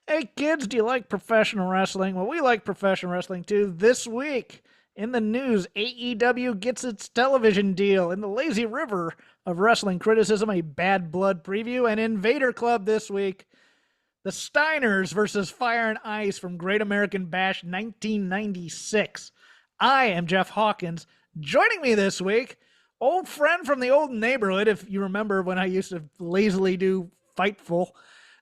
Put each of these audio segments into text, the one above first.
Hey kids, do you like professional wrestling? Well, we like professional wrestling too. This week in the news, AEW gets its television deal. In the lazy river of wrestling criticism, a bad blood preview. And Invader Club this week, the Steiners versus Fire and Ice from Great American Bash 1996. I am Jeff Hawkins. Joining me this week, old friend from the old neighborhood, if you remember when I used to lazily do Fightful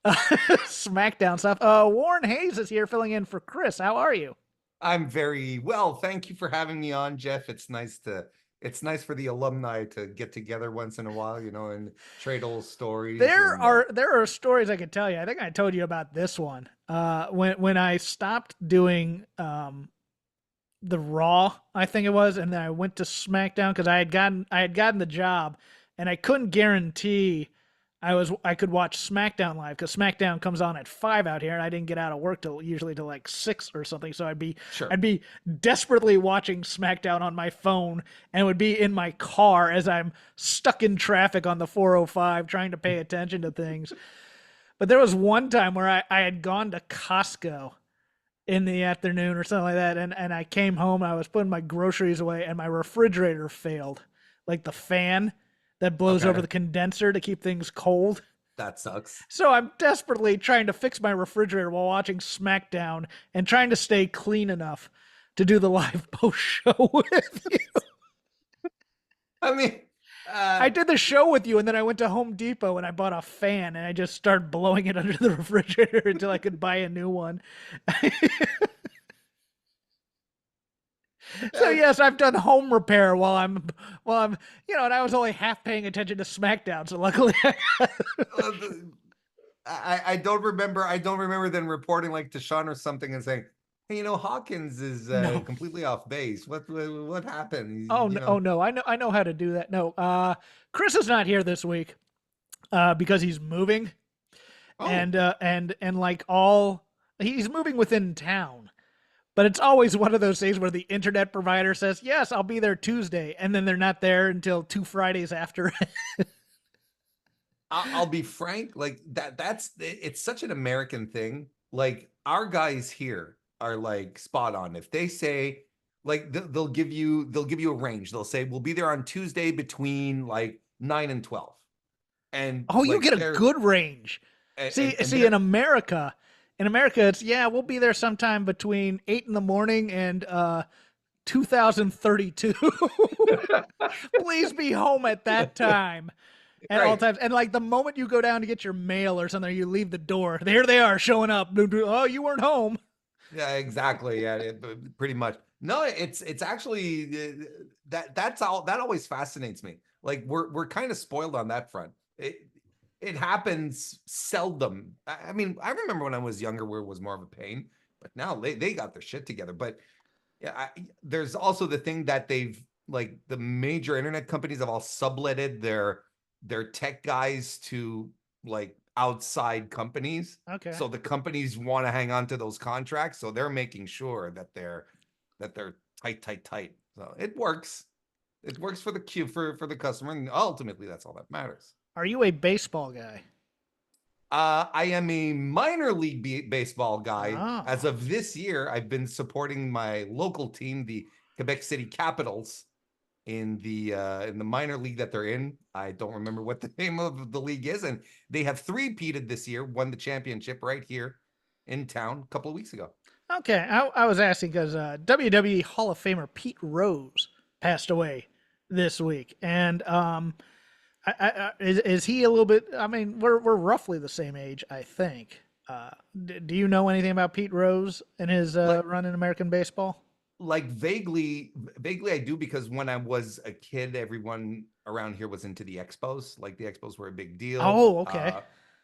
SmackDown stuff. Warren Hayes is here filling in for Chris. How are you? I'm very well. Thank you for having me on, Jeff. It's nice for the alumni to get together once in a while, and trade old stories. There are stories I could tell you. I think I told you about this one. When I stopped doing the Raw, I think it was, and then I went to SmackDown because I had gotten the job, and I couldn't guarantee I could watch SmackDown live because SmackDown comes on at 5 out here, and I didn't get out of work till usually till like 6 or something. So Sure. I'd be desperately watching SmackDown on my phone, and would be in my car as I'm stuck in traffic on the 405 trying to pay attention to things. But there was one time where I had gone to Costco in the afternoon or something like that, and I came home and I was putting my groceries away, and my refrigerator failed, like the fan that blows over Okay. the condenser to keep things cold. That sucks. So I'm desperately trying to fix my refrigerator while watching SmackDown and trying to stay clean enough to do the live post show with you. I mean, I did the show with you, and then I went to Home Depot and I bought a fan, and I just started blowing it under the refrigerator until I could buy a new one. So yes, I've done home repair while I'm and I was only half paying attention to SmackDown. So luckily, uh, I don't remember them reporting like to Sean or something and saying, "Hey, Hawkins is no. completely off base. What happened?" Oh no, oh no, I know how to do that. No, Chris is not here this week because he's moving, Oh, and like all he's moving within town. But it's always one of those days where the internet provider says, "Yes, I'll be there Tuesday," and then they're not there until 2 Fridays after. I'll be frank, like it's such an American thing. Like our guys here are like spot on. If they say like they'll give you a range. They'll say we'll be there on Tuesday between like 9 and 12. And Oh, you like get a good range. See, and see, they're in America, it's we'll be there sometime between 8 in the morning and 2032. Please be home at that time at all right. times. And like the moment you go down to get your mail or something, you leave the door. There they are showing up. Oh, you weren't home. Yeah, exactly. Yeah, pretty much. No, it's actually that always fascinates me. Like we're kind of spoiled on that front. It happens seldom. I mean, I remember when I was younger where it was more of a pain, but now they got their shit together. But yeah, there's also the thing that they've like the major internet companies have all subletted their tech guys to like outside companies. Okay. So the companies want to hang on to those contracts, so they're making sure that they're tight, tight, tight. So it works. It works for the queue for the customer, and ultimately that's all that matters. Are you a baseball guy? I am a minor league baseball guy. As Oh. of this year, I've been supporting my local team, the Quebec City Capitals, in the minor league that they're in. I don't remember what the name of the league is, and they have three-peated this year, won the championship right here in town a couple of weeks ago. Okay. I was asking because WWE Hall of Famer Pete Rose passed away this week. And is he a little bit? I mean, we're roughly the same age, I think. Do you know anything about Pete Rose and his Like run in American baseball? like vaguely I do, because when I was a kid, everyone around here was into the Expos. Like the Expos were a big deal. Oh, okay.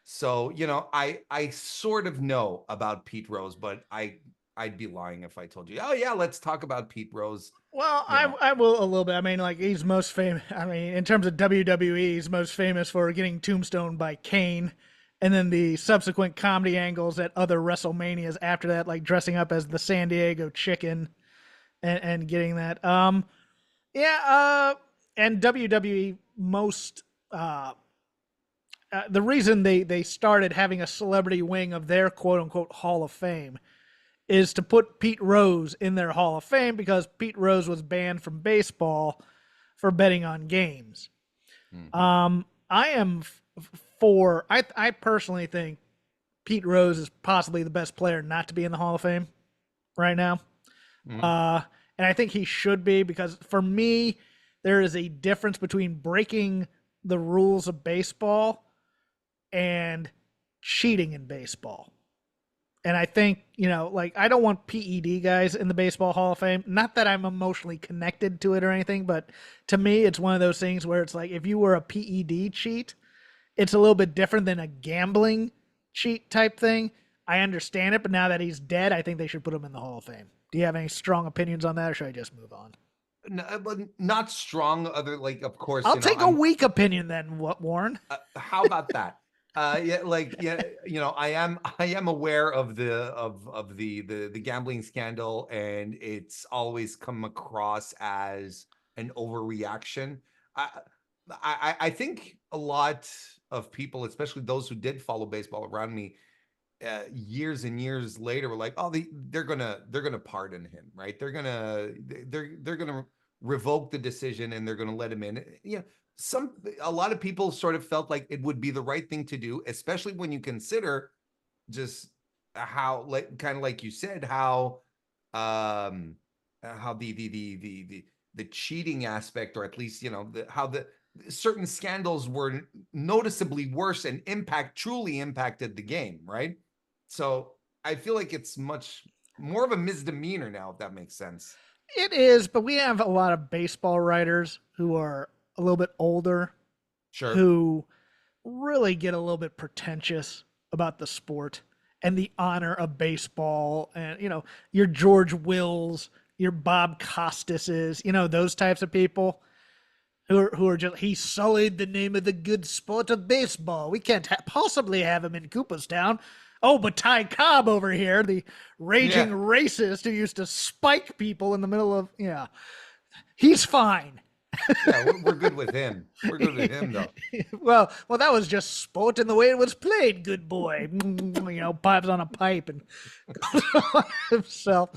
So I sort of know about Pete Rose, but I'd be lying if I told you, oh yeah, let's talk about Pete Rose. Well, You know, I will a little bit. I mean, like he's most famous. I mean, in terms of WWE, he's most famous for getting tombstoned by Kane, and then the subsequent comedy angles at other WrestleManias after that, like dressing up as the San Diego Chicken and getting that. Yeah. And WWE most the reason they started having a celebrity wing of their quote unquote Hall of Fame is to put Pete Rose in their Hall of Fame because Pete Rose was banned from baseball for betting on games. I am for. I personally think Pete Rose is possibly the best player not to be in the Hall of Fame right now. And I think he should be because for me, there is a difference between breaking the rules of baseball and cheating in baseball. And I think, like I don't want PED guys in the Baseball Hall of Fame. Not that I'm emotionally connected to it or anything, but to me, it's one of those things where it's like if you were a PED cheat, it's a little bit different than a gambling cheat type thing. I understand it, but now that he's dead, I think they should put him in the Hall of Fame. Do you have any strong opinions on that, or should I just move on? No, but not strong. Other like, of course, I'll take a weak opinion then, Warren. How about that? I am aware of the gambling scandal, and it's always come across as an overreaction. I think a lot of people, especially those who did follow baseball around me, years and years later, were like, "Oh, they're gonna pardon him, right? They're gonna revoke the decision, and they're gonna let him in." A lot of people sort of felt like it would be the right thing to do, especially when you consider just how, like, kind of like you said, how the cheating aspect, or at least how the certain scandals were noticeably worse and truly impacted the game, right? So I feel like it's much more of a misdemeanor now, if that makes sense. It is, but we have a lot of baseball writers who are a little bit older, Sure. who really get a little bit pretentious about the sport and the honor of baseball. And, your George Wills, your Bob Costases, those types of people who are just, he sullied the name of the good sport of baseball. We can't possibly have him in Cooperstown. Oh, but Ty Cobb over here, the raging racist who used to spike people in the middle of, he's fine. Yeah, we're good with him. We're good with him, though. well, that was just sport in the way it was played, good boy. Pipes on a pipe and himself.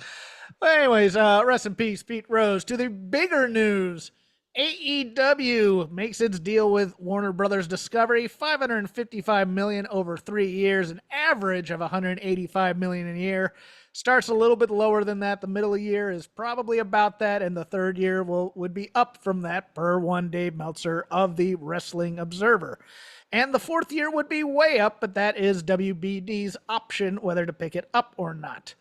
But anyways, rest in peace, Pete Rose. To the bigger news. AEW makes its deal with Warner Brothers Discovery, $555 million over 3 years, an average of $185 million a year. Starts a little bit lower than that. The middle of the year is probably about that, and the third year would be up from that, per one Dave Meltzer of the Wrestling Observer. And the fourth year would be way up, but that is WBD's option whether to pick it up or not.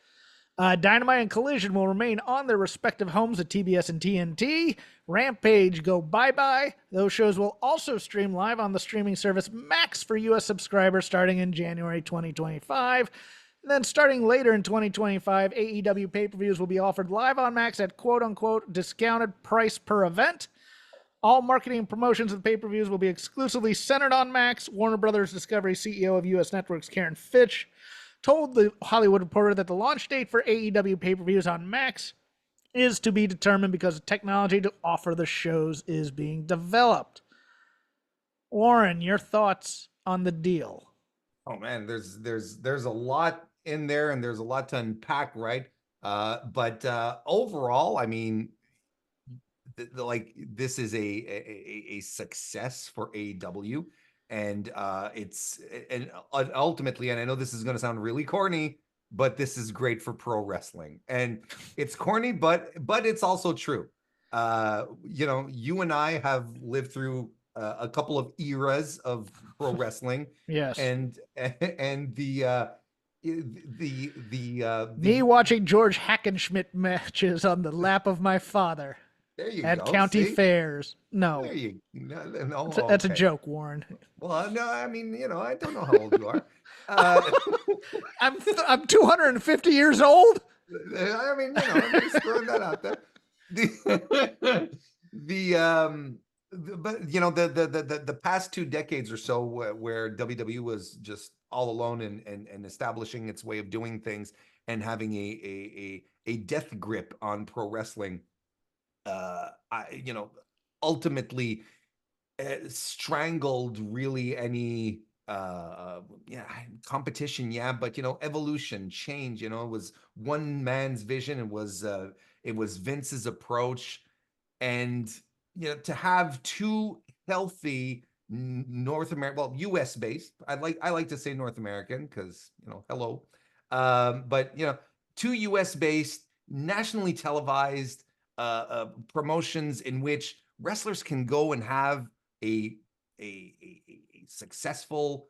Dynamite and Collision will remain on their respective homes at TBS and TNT. Rampage go bye-bye. Those shows will also stream live on the streaming service Max for U.S. subscribers starting in January 2025. And then starting later in 2025, AEW pay-per-views will be offered live on Max at quote-unquote discounted price per event. All marketing and promotions of the pay-per-views will be exclusively centered on Max. Warner Brothers Discovery CEO of U.S. Networks Karen Fitch told the Hollywood Reporter that the launch date for AEW pay-per-views on Max is to be determined because the technology to offer the shows is being developed. Warren, your thoughts on the deal? Oh man, there's a lot in there, and there's a lot to unpack, right? But overall, I mean, this is a success for AEW. And ultimately, and I know this is going to sound really corny, but this is great for pro wrestling. And it's corny, but it's also true. You and I have lived through a couple of eras of pro wrestling. Yes. And the me watching George Hackenschmidt matches on the lap of my father. There you at go. county See? fairs. No. There you no, that's okay. a joke, Warren. Well, no, I mean, I don't know how old you are. I'm 250 years old. I mean, I'm just throwing that out there. The past 2 decades or so where WWE was just all alone and establishing its way of doing things and having a death grip on pro wrestling, ultimately strangled really any yeah, competition, yeah, but evolution, change, it was one man's vision. It was Vince's approach. And to have two healthy North American, well, US based, I like to say North American because hello, but two US based, nationally televised promotions in which wrestlers can go and have a a successful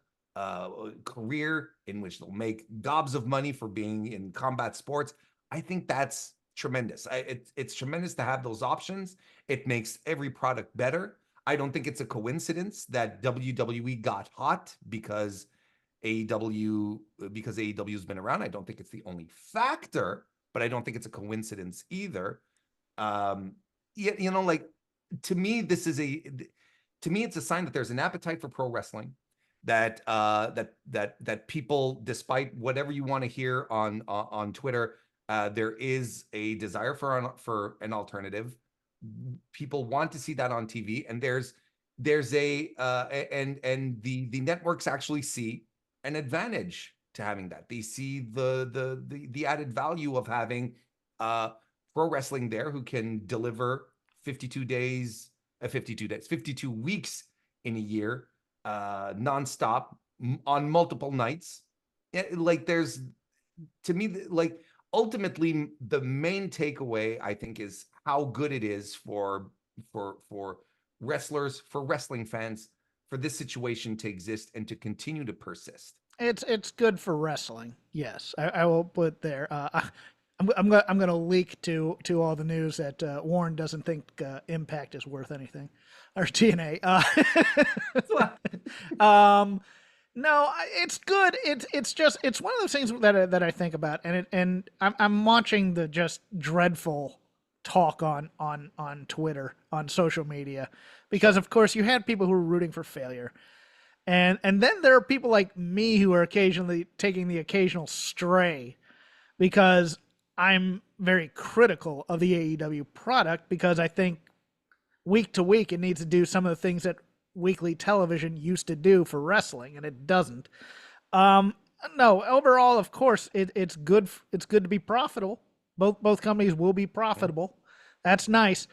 career in which they'll make gobs of money for being in combat sports. I think that's tremendous. It's tremendous to have those options. It makes every product better. I don't think it's a coincidence that WWE got hot because AEW has been around. I don't think it's the only factor, but I don't think it's a coincidence either. Like, to me, it's a sign that there's an appetite for pro wrestling, that people, despite whatever you want to hear on Twitter, there is a desire for an alternative. People want to see that on TV, and there's a and the networks actually see an advantage to having that. They see the added value of having pro wrestling there, who can deliver 52 weeks in a year, nonstop, on multiple nights. Like, there's, to me, like, ultimately the main takeaway, I think, is how good it is for wrestlers, for wrestling fans, for this situation to exist and to continue to persist. It's good for wrestling. Yes, I will put there. I'm gonna leak to all the news that Warren doesn't think Impact is worth anything, or TNA. No, it's good. It's one of those things that I think about, and I'm watching the just dreadful talk on Twitter, on social media, because of course you had people who were rooting for failure. And then there are people like me who are occasionally taking the occasional stray, because I'm very critical of the AEW product, because I think week to week it needs to do some of the things that weekly television used to do for wrestling, and it doesn't. No, overall, of course, it's good. It's good to be profitable. Both companies will be profitable. That's nice.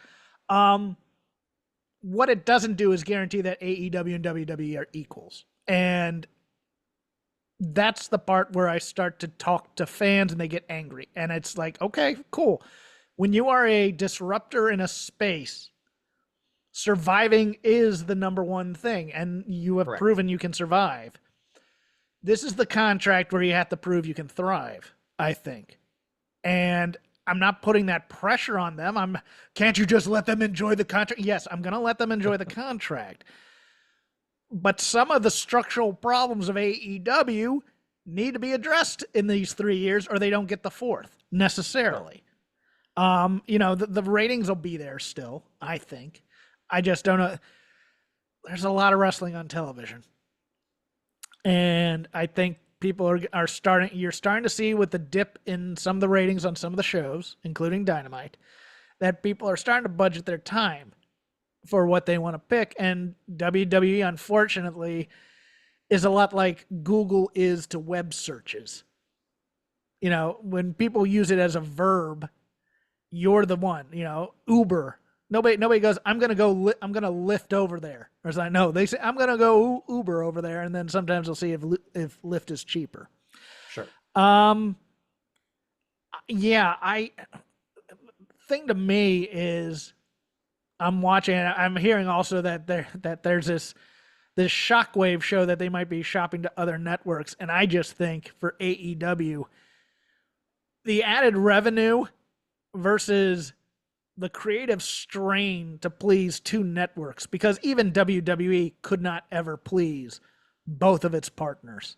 What it doesn't do is guarantee that AEW and WWE are equals. And that's the part where I start to talk to fans and they get angry. And it's like, okay, cool. When you are a disruptor in a space, surviving is the number one thing. And you have proven you can survive. This is the contract where you have to prove you can thrive, I think. And I'm not putting that pressure on them. Can't you just let them enjoy the contract? Yes, I'm going to let them enjoy the contract. But some of the structural problems of AEW need to be addressed in these 3 years, or they don't get the fourth necessarily. The ratings will be there still, I think. I just don't know. There's a lot of wrestling on television. And I think people are you're starting to see, with the dip in some of the ratings on some of the shows, including Dynamite, that people are starting to budget their time for what they want to pick. And WWE, unfortunately, is a lot like Google is to web searches. When people use it as a verb, you're the one. Uber. Nobody goes, I'm gonna Lyft over there. Or it's like, no, they say, I'm gonna go Uber over there, and then sometimes they'll see if Lyft is cheaper. Sure. Yeah. Thing to me is, I'm hearing also that there's this Shockwave show that they might be shopping to other networks, and I just think for AEW, the added revenue versus the creative strain to please two networks, because even WWE could not ever please both of its partners,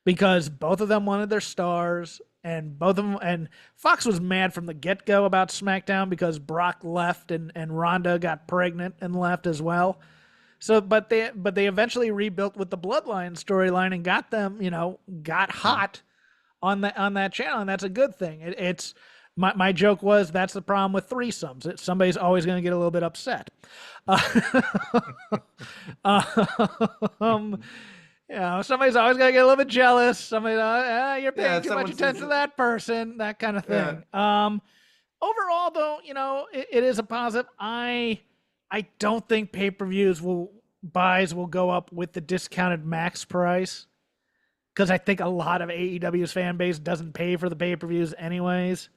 because both of them wanted their stars, and Fox was mad from the get-go about SmackDown because Brock left and Ronda got pregnant and left as well. So, but they eventually rebuilt with the Bloodline storyline and got them, got hot on that channel, and that's a good thing. It's My joke was that's the problem with threesomes. Somebody's always going to get a little bit upset. Uh, um, somebody's always going to get a little bit jealous. Somebody, you're Yeah, paying if too much someone says, attention to that person, that kind of yeah, thing. Overall, though, it is a positive. I don't think pay-per-views buys will go up with the discounted max price because I think a lot of AEW's fan base doesn't pay for the pay-per-views anyways.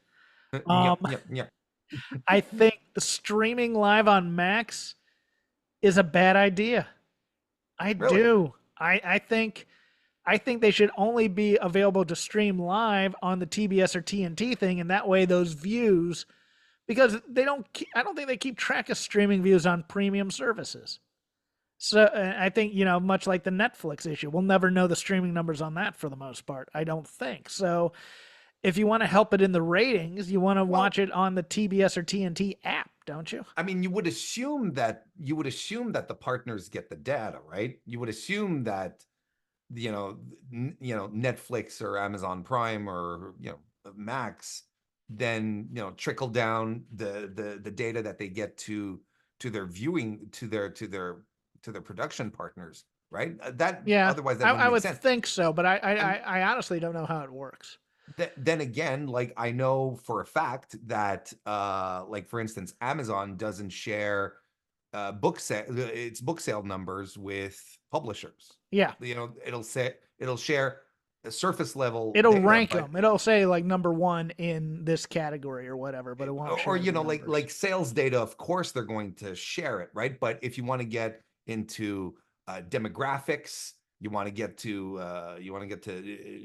yep, Um, yep, yep. I think the streaming live on Max is a bad idea. I Really? do. I think they should only be available to stream live on the TBS or TNT thing, and that way those views, because I don't think they keep track of streaming views on premium services. So I think, much like the Netflix issue, we'll never know the streaming numbers on that for the most part. I don't think so. If you want to help it in the ratings, you want to Well, watch it on the TBS or TNT app, don't you? I mean, you would assume that the partners get the data, right? You would assume that Netflix or Amazon Prime or Max then trickle down the data that they get to their viewing to their production partners, right? That Yeah, otherwise that wouldn't I make would sense. think so, but And I honestly don't know how it works. then again, like I know for a fact that like for instance, Amazon doesn't share its book sale numbers with publishers. Yeah, It'll share a surface level it'll data, rank but them. It'll say like number one in this category or whatever, but it won't or share the numbers. like sales data, of course they're going to share it, right? But if you want to get into demographics, you want to get to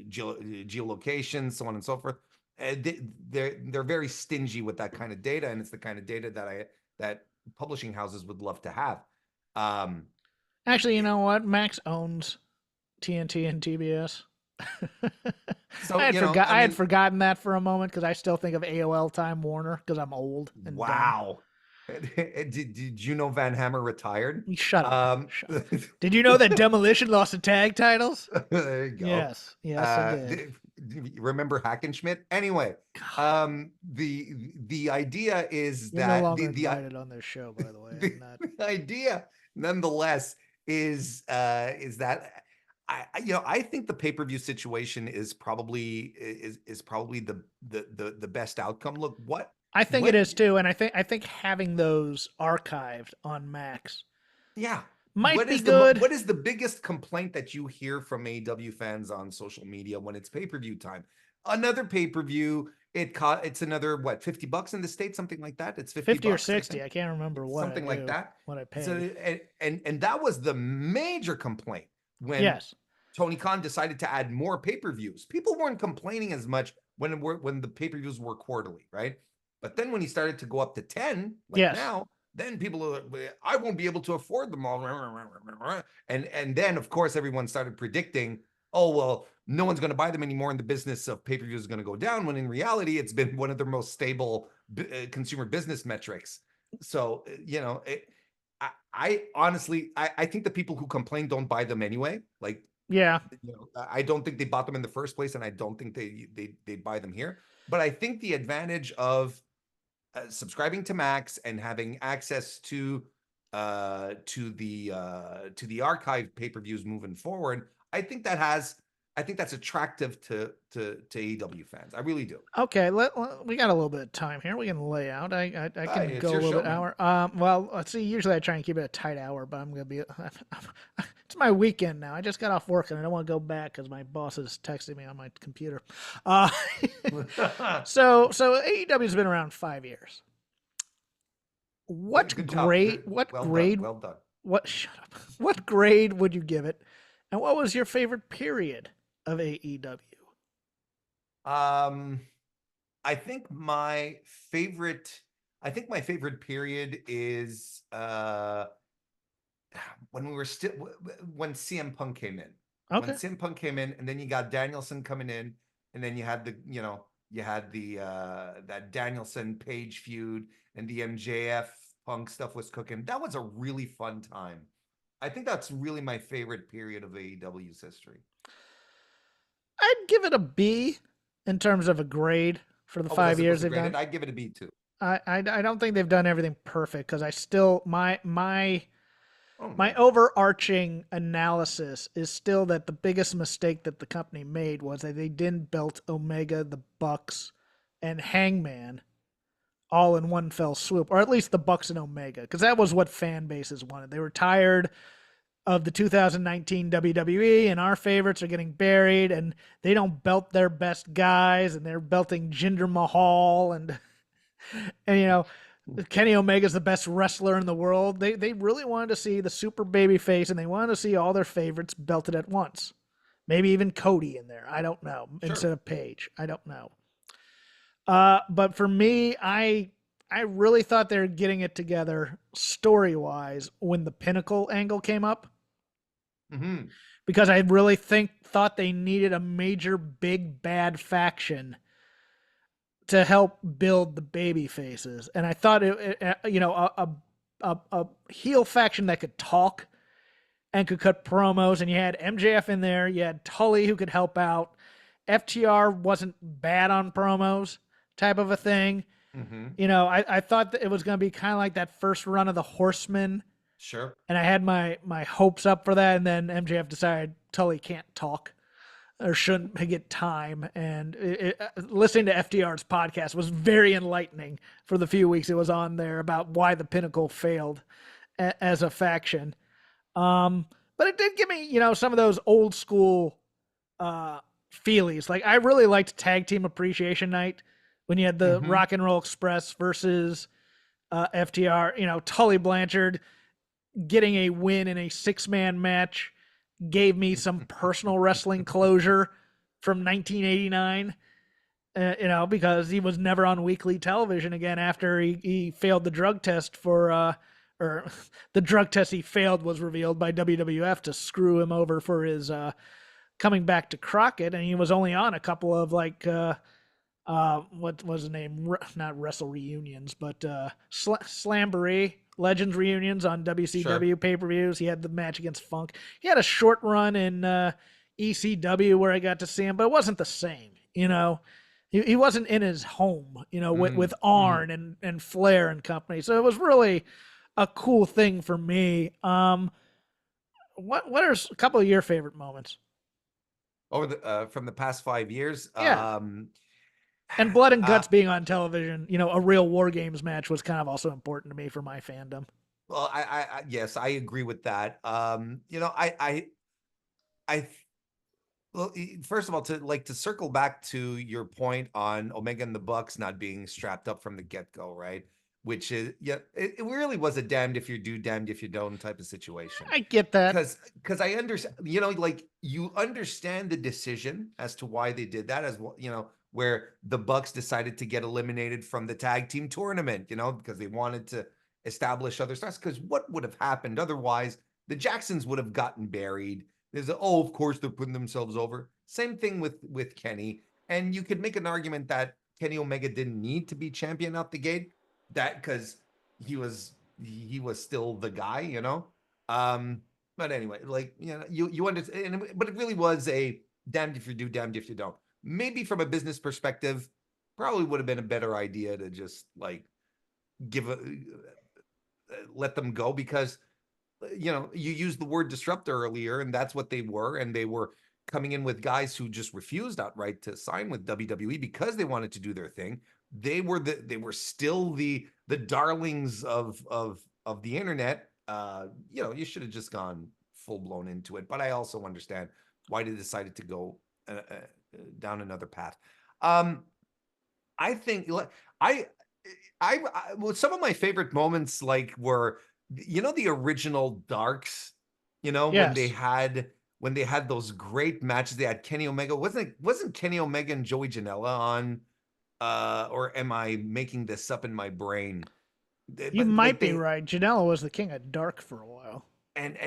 geolocation, so on and so forth. They're very stingy with that kind of data, and it's the kind of data that publishing houses would love to have. Um, Actually, you know what? Max owns TNT and TBS. so I I had mean, forgotten that for a moment because I still think of AOL Time Warner because I'm old and dumb. wow. Did you know Van Hammer retired? Shut up. Um, Shut up. Did you know that Demolition lost the tag titles? there you go. Yes, I did. Remember Hackenschmidt? Anyway, God, the idea is you're no that longer invited on this show, by the way. the, I'm not. the idea, nonetheless, is that I think the pay-per-view situation is probably the best outcome. Look, I think it what is too, and I think having those archived on Max yeah. might be good. What is the biggest complaint that you hear from AEW fans on social media when it's pay-per-view time? Another pay-per-view, it's another what, $50 in the States, something like that. It's 50 50 or bucks, I 60. think. I can't remember Something like that. what I So paid. and that was the major complaint when Yes. Tony Khan decided to add more pay-per-views. People weren't complaining as much when the pay-per-views were quarterly, right? But then when he started to go up to 10, like Yes. now, then people are, I won't be able to afford them all. And then of course everyone started predicting, oh well, no one's going to buy them anymore, and the business of pay-per-views is going to go down, when in reality it's been one of their most stable consumer business metrics. So I honestly I think the people who complain don't buy them anyway. Like Yeah. I don't think they bought them in the first place, and I don't think they buy them here. But I think the advantage of subscribing to Max and having access to the archive pay-per-views moving forward, I think that's attractive to AEW fans. I really do. Okay, we got a little bit of time here. We can lay out. I can It's go a your little show, bit man. hour. Well, let's see. Usually I try and keep it a tight hour, but I'm gonna be. It's my weekend now. I just got off work and I don't want to go back because my boss is texting me on my computer. Uh, so AEW's been around 5 years. Good job. Good. What Well done. grade? Well done. What? Shut up. What grade would you give it? And what was your favorite period of AEW? Um, I think my favorite my favorite period is when we were still when CM Punk came in. When Okay. CM Punk came in, and then you got Danielson coming in, and then you had the that Danielson Page feud, and the MJF Punk stuff was cooking. That was a really fun time. I think that's really my favorite period of AEW's history. I'd give it a B in terms of a grade for the Oh, was 5 years it they've done. graded? I'd give it a B too. I don't think they've done everything perfect because I still Oh my no. overarching analysis is still that the biggest mistake that the company made was that they didn't belt Omega, the Bucks, and Hangman all in one fell swoop, or at least the Bucks and Omega, because that was what fan bases wanted. They were tired of the 2019 WWE, and our favorites are getting buried, and they don't belt their best guys, and they're belting Jinder Mahal, and Kenny Omega's the best wrestler in the world. They really wanted to see the super baby face, and they wanted to see all their favorites belted at once. Maybe even Cody in there. I don't know. Sure. Instead of Paige. I don't know. But for me, I really thought they were getting it together story wise when the Pinnacle angle came up. Mm-hmm. Because I really thought they needed a major big bad faction to help build the baby faces, and I thought a heel faction that could talk and could cut promos, and you had MJF in there, you had Tully who could help out. FTR wasn't bad on promos, type of a thing. Mm-hmm. I thought that it was going to be kind of like that first run of the Horsemen. Sure. And I had my hopes up for that, and then MJF decided Tully can't talk or shouldn't get time. And listening to FTR's podcast was very enlightening for the few weeks it was on there about why the Pinnacle failed as a faction. But it did give me, some of those old school feelies. Like I really liked Tag Team Appreciation Night when you had the Rock and Roll Express versus FTR. Tully Blanchard getting a win in a 6-man match gave me some personal wrestling closure from 1989, because he was never on weekly television again after he failed the drug test or the drug test he failed was revealed by WWF to screw him over for his coming back to Crockett, and he was only on a couple of what was the name? Not Wrestle Reunions, but Slamboree Legends reunions on WCW pay-per-views. He had the match against Funk. He had a short run in ECW where I got to see him, but it wasn't the same. He wasn't in his home. With Arn and Flair and company. So it was really a cool thing for me. What are a couple of your favorite moments? Over the from the past 5 years? Yeah. And Blood and Guts being on television, a real War Games match was kind of also important to me for my fandom. Well, yes, I agree with that. Well, first of all, to circle back to your point on Omega and the Bucks not being strapped up from the get-go, right? Which is, it really was a damned if you do, damned if you don't type of situation. I get that. Because I understand, you understand the decision as to why they did that, as well, where the Bucks decided to get eliminated from the tag team tournament, because they wanted to establish other stars. Because what would have happened otherwise? The Jacksons would have gotten buried. Of course they're putting themselves over. Same thing with Kenny. And you could make an argument that Kenny Omega didn't need to be champion out the gate, that because he was still the guy, But anyway, you understand, but it really was a damned if you do, damned if you don't. Maybe from a business perspective, probably would have been a better idea to just let them go, because you used the word disruptor earlier, and that's what they were. And they were coming in with guys who just refused outright to sign with WWE because they wanted to do their thing. They were still the darlings of the internet. You should have just gone full blown into it. But I also understand why they decided to go down another path. I think well, some of my favorite moments were the original Darks, Yes. when they had those great matches. They had Kenny Omega. Wasn't Kenny Omega and Joey Janela on? Or am I making this up in my brain? You might be right. Janella was the king of dark for a while. And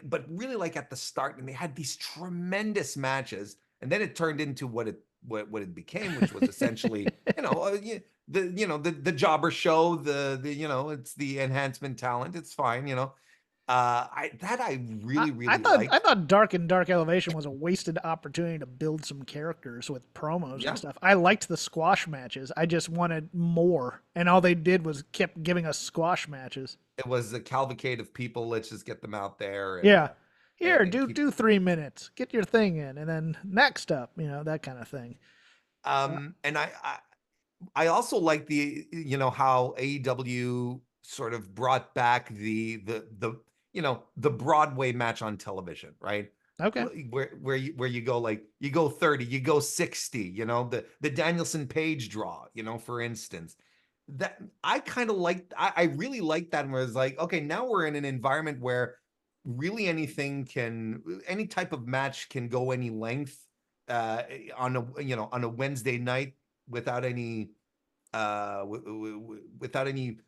but really at the start, and they had these tremendous matches, and then it turned into what it became, which was essentially the jobber show, it's the enhancement talent. It's fine, I really I really thought liked. Dark and Dark Elevation was a wasted opportunity to build some characters with promos and Yeah, stuff. I liked the squash matches. I just wanted more, and all they did was kept giving us squash matches. it was a cavalcade of people. Let's just get them out there Yeah, here and keep. do 3 minutes, get your thing in, and then next up, that kind of thing. And I also like the how AEW sort of brought back the the Broadway match on television, right? Okay. Where you go, like, you go 30, you go 60, the Danielson Page draw, for instance. That I kind of like. I really like that, where it's like, okay, now we're in an environment where really any type of match can go any length on a Wednesday night without any without any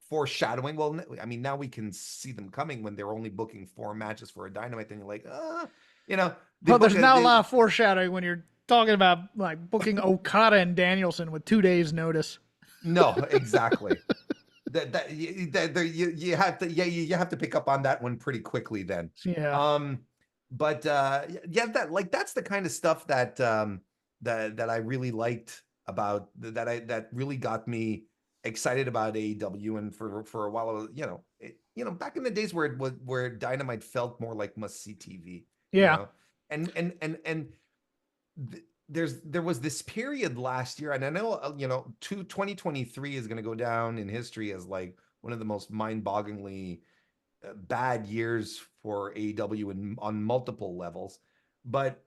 foreshadowing. Well, I mean, now we can see them coming when they're only booking 4 matches for a Dynamite. Then you're like, you know, they Well, book there's not a lot of foreshadowing when you're talking about like booking Okada and Danielson with 2 days notice. no, exactly. You have to, you have to pick up on that one pretty quickly then. Yeah. But yeah, that's the kind of stuff that that I really liked about that really got me excited about AEW. And for a while, I was, back in the days where Dynamite felt more like must see TV, Yeah. and there was this period last year, and I know 2023 is going to go down in history as like one of the most mind-bogglingly bad years for AEW on multiple levels. But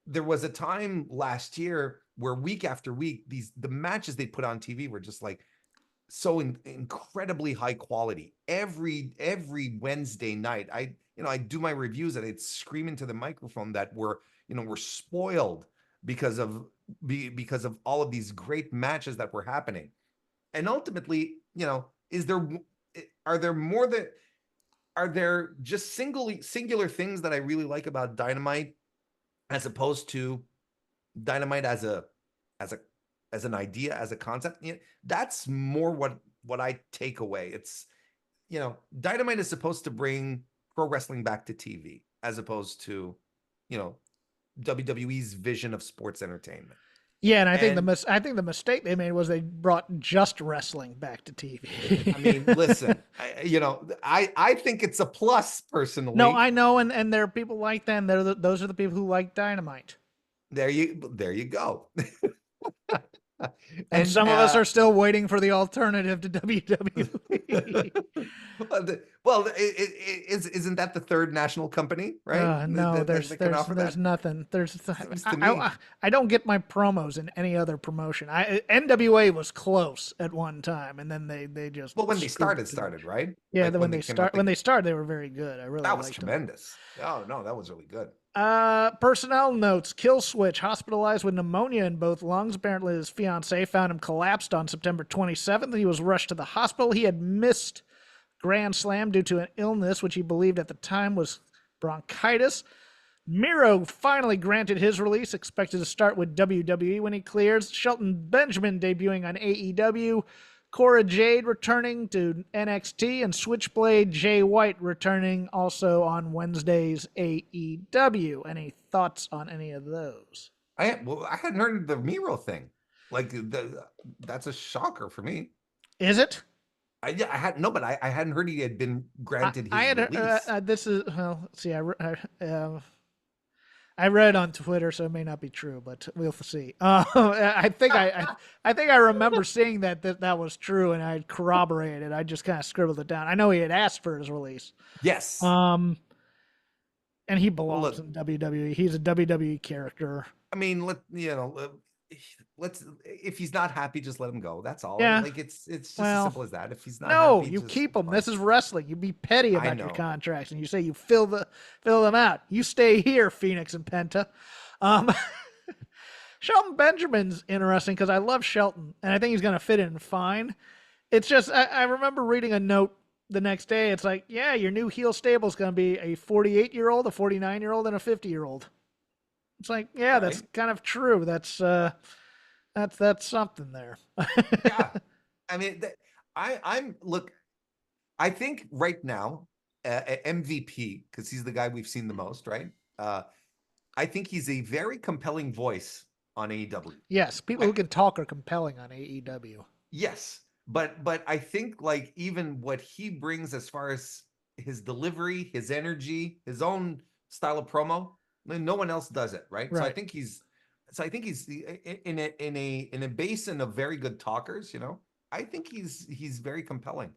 there was a time last year where week after week, the matches they put on TV were just like so incredibly high quality. Every Wednesday night, I do my reviews and I'd scream into the microphone that we're spoiled because of all of these great matches that were happening. And ultimately, are there just singular things that I really like about Dynamite, as opposed to Dynamite as an idea, as a concept? That's more what I take away. It's, Dynamite is supposed to bring pro wrestling back to TV, as opposed to, WWE's vision of sports entertainment. Yeah, and I think And I think the mistake they made was they brought just wrestling back to TV. I mean, listen, I think it's a plus No, personally. I know, and there are people like that. And those are the people who like Dynamite. There you go. And And some of us are still waiting for the alternative to WWE. well, isn't that the third national company, right? No, That can offer there's that. nothing. Seems to me. I don't get my promos in any other promotion. NWA was close at one time, and then they just Well, when they screwed it too started, much. right? Yeah, Like when they came out, when they started, they were very good. I really that was liked them. tremendous. Oh no, that was really good. Personnel notes. Kill Switch hospitalized with pneumonia in both lungs. Apparently, his fiancee found him collapsed on September 27th. He was rushed to the hospital. He had missed Grand Slam due to an illness, which he believed at the time was bronchitis. Miro finally granted his release, expected to start with WWE when he clears. Shelton Benjamin debuting on AEW. Cora Jade returning to NXT, and Switchblade Jay White returning also on Wednesday's AEW. Any thoughts on any of those? I hadn't heard the Miro thing. Like, that's a shocker for me. Is it? I had no, but I hadn't heard he had been granted I his had release. this is well. See, I read on Twitter, so it may not be true, but we'll see. I think I remember seeing that was true, and I corroborated it. I just kind of scribbled it down. I know he had asked for his release. Yes. And he Well, belongs look, in WWE. He's a WWE character. I mean, let's, if he's not happy, just let him go. That's all. Yeah. Like, it's just as simple as that. If he's not No, happy, you just keep them. fine. This is wrestling. You be petty I about your know. contracts, and you say you fill them out. You stay here, Phoenix and Penta. Shelton Benjamin's interesting because I love Shelton, and I think he's going to fit in fine. It's just I remember reading a note the next day. It's like, yeah, your new heel stable is going to be a 48-year-old, a 49-year-old, and a 50-year-old. It's like, yeah, that's Right? kind of true. That's something there. Yeah. I mean, I'm look. I think right now, MVP, because he's the guy we've seen the most, right? I think he's a very compelling voice on AEW. Yes, people who can talk are compelling on AEW. Yes, but I think like even what he brings as far as his delivery, his energy, his own style of promo, no one else does it, right? Right. So I think he's in a basin of very good talkers, you know. I think he's very compelling.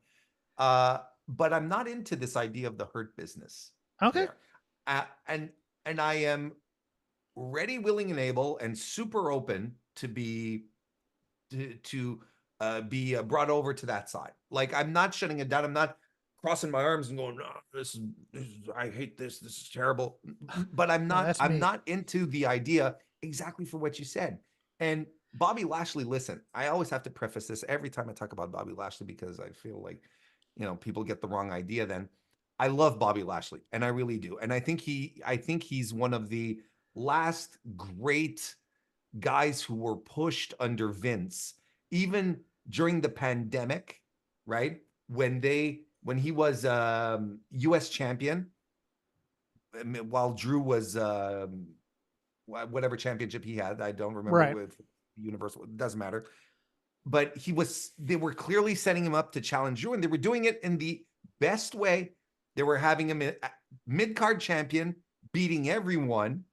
But I'm not into this idea of the hurt business Okay. there. And I am ready, willing, and able, and super open to be brought over to that side. Like I'm not shutting it down. I'm not crossing my arms and going, no, this is I hate this. This is terrible. But I'm No, not. that's I'm me. not into the idea exactly for what you said. And Bobby Lashley, listen, I always have to preface this every time I talk about Bobby Lashley because I feel like, you know, people get the wrong idea. Then I love Bobby Lashley, and I really do. And I think he's one of the last great guys who were pushed under Vince, even during the pandemic, right? When he was US champion, while Drew was whatever championship he had, I don't remember Right. with Universal, it doesn't matter. But they were clearly setting him up to challenge Drew, and they were doing it in the best way. They were having him mid-card champion, beating everyone.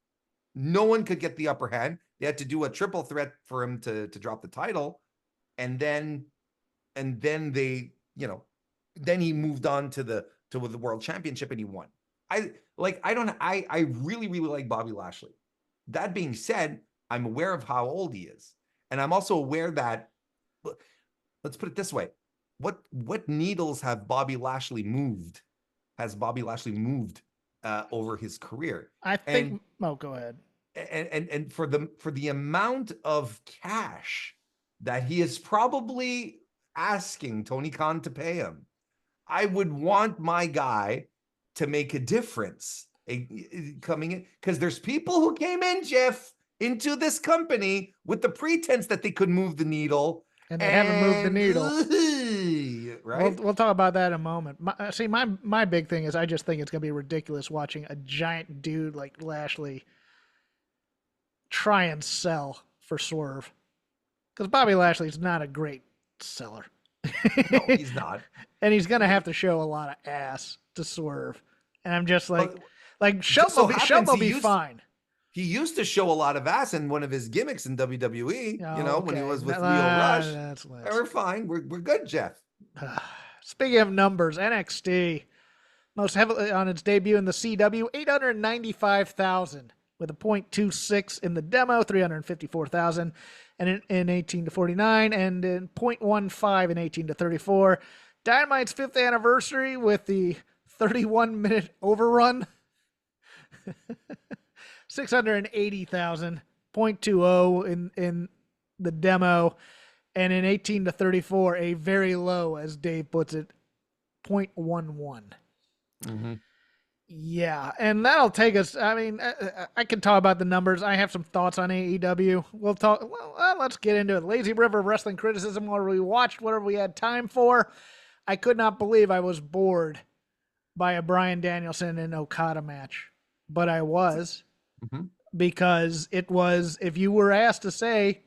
No one could get the upper hand. They had to do a triple threat for him to drop the title. And then they, you know, then he moved on to the world championship and he won. I really, really like Bobby Lashley. That being said, I'm aware of how old he is. And I'm also aware that, let's put it this way. What needles have Bobby Lashley moved? Has Bobby Lashley moved over his career? I think. Oh, go ahead. And for the amount of cash that he is probably asking Tony Khan to pay him, I would want my guy to make a difference coming in, because there's people who came in, Jeff, into this company with the pretense that they could move the needle, And they haven't moved the needle. Right? We'll talk about that in a moment. My big thing is I just think it's gonna be ridiculous watching a giant dude like Lashley try and sell for Swerve, because Bobby Lashley's not a great seller. No, he's not. And he's gonna have to show a lot of ass to Swerve. And I'm just like, Shelton will be fine. He used to show a lot of ass in one of his gimmicks in WWE, when he was with Leo Rush. We're fine. We're good, Jeff. Speaking of numbers, NXT, most heavily on its debut in the CW, 895,000 with a .26 in the demo, 354,000 and in 18 to 49, and in .15 in 18 to 34. Dynamite's 5th anniversary with the 31-minute overrun. 680,000, .20 in the demo, and in 18 to 34, a very low, as Dave puts it, .11. Mm-hmm. Yeah, and that'll take us. I mean, I can talk about the numbers. I have some thoughts on AEW. We'll talk. Well, let's get into it. Lazy River Wrestling Criticism, where we watched whatever we had time for. I could not believe I was bored by a Bryan Danielson and Okada match, but I was, because it was, if you were asked to say,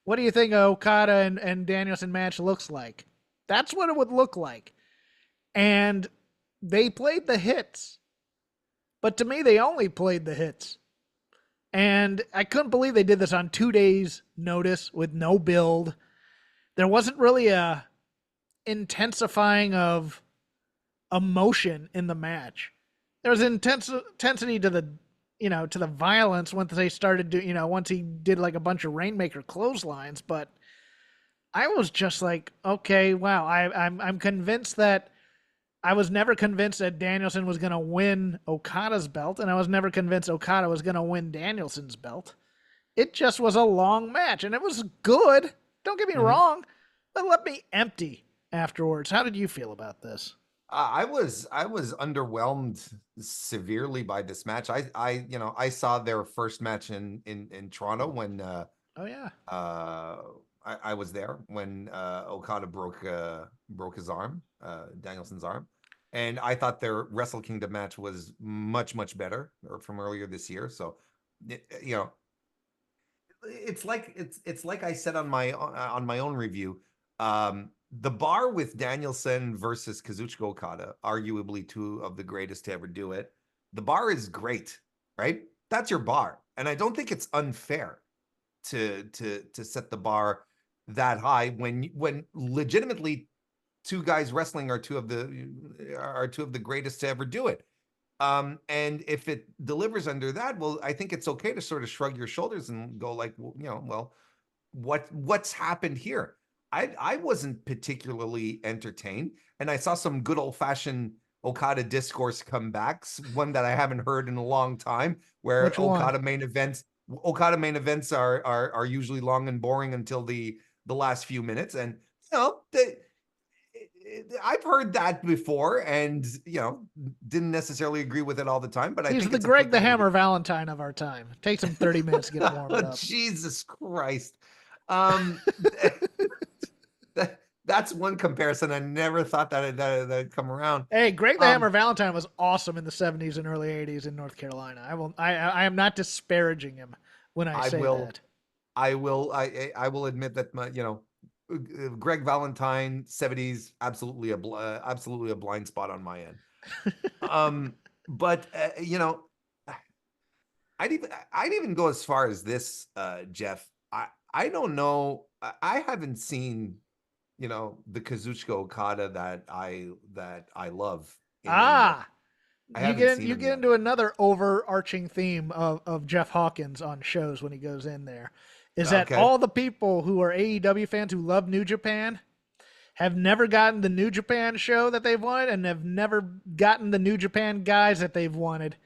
what do you think an Okada and Danielson match looks like? That's what it would look like. And they played the hits. But to me, they only played the hits. And I couldn't believe they did this on 2 days' notice with no build. There wasn't really a intensifying of emotion in the match. There was intensity to the, to the violence once they started to, once he did like a bunch of Rainmaker clotheslines. But I was just like, okay, wow. I'm convinced that I was never convinced that Danielson was going to win Okada's belt, and I was never convinced Okada was going to win Danielson's belt. It just was a long match, and it was good. Don't get me wrong, but left me empty afterwards. How did you feel about this? I was underwhelmed severely by this match. I saw their first match in Toronto when I was there when Okada broke his arm, Danielson's arm, And I thought their Wrestle Kingdom match was much, much better or from earlier this year. So, you know, it's like I said on my own review. The bar with Danielson versus Kazuchika Okada, arguably two of the greatest to ever do it. The bar is great, right? That's your bar, and I don't think it's unfair to set the bar that high when legitimately two guys wrestling are two of the greatest to ever do it. And if it delivers under that, well, I think it's okay to sort of shrug your shoulders and go like, well, what's happened here? I wasn't particularly entertained, and I saw some good old fashioned Okada discourse comebacks, one that I haven't heard in a long time, where Which one? Okada main events are usually long and boring until the last few minutes, and I've heard that before, and didn't necessarily agree with it all the time. But I He's think the it's Greg the applicable Hammer Valentine of our time. It takes him 30 minutes to get warmed up. Jesus Christ. That's one comparison. I never thought that'd come around. Hey, Greg the Hammer Valentine was awesome in the 70s and early 80s in North Carolina. I am not disparaging him when I say that. I will admit that Greg Valentine 70s absolutely a blind spot on my end. But I'd even go as far as this, Jeff. I don't know. I haven't seen the Kazuchika Okada that I love. You get into another overarching theme of Jeff Hawkins on shows when he goes in there. Is that all the people who are AEW fans who love New Japan have never gotten the New Japan show that they've wanted, and have never gotten the New Japan guys that they've wanted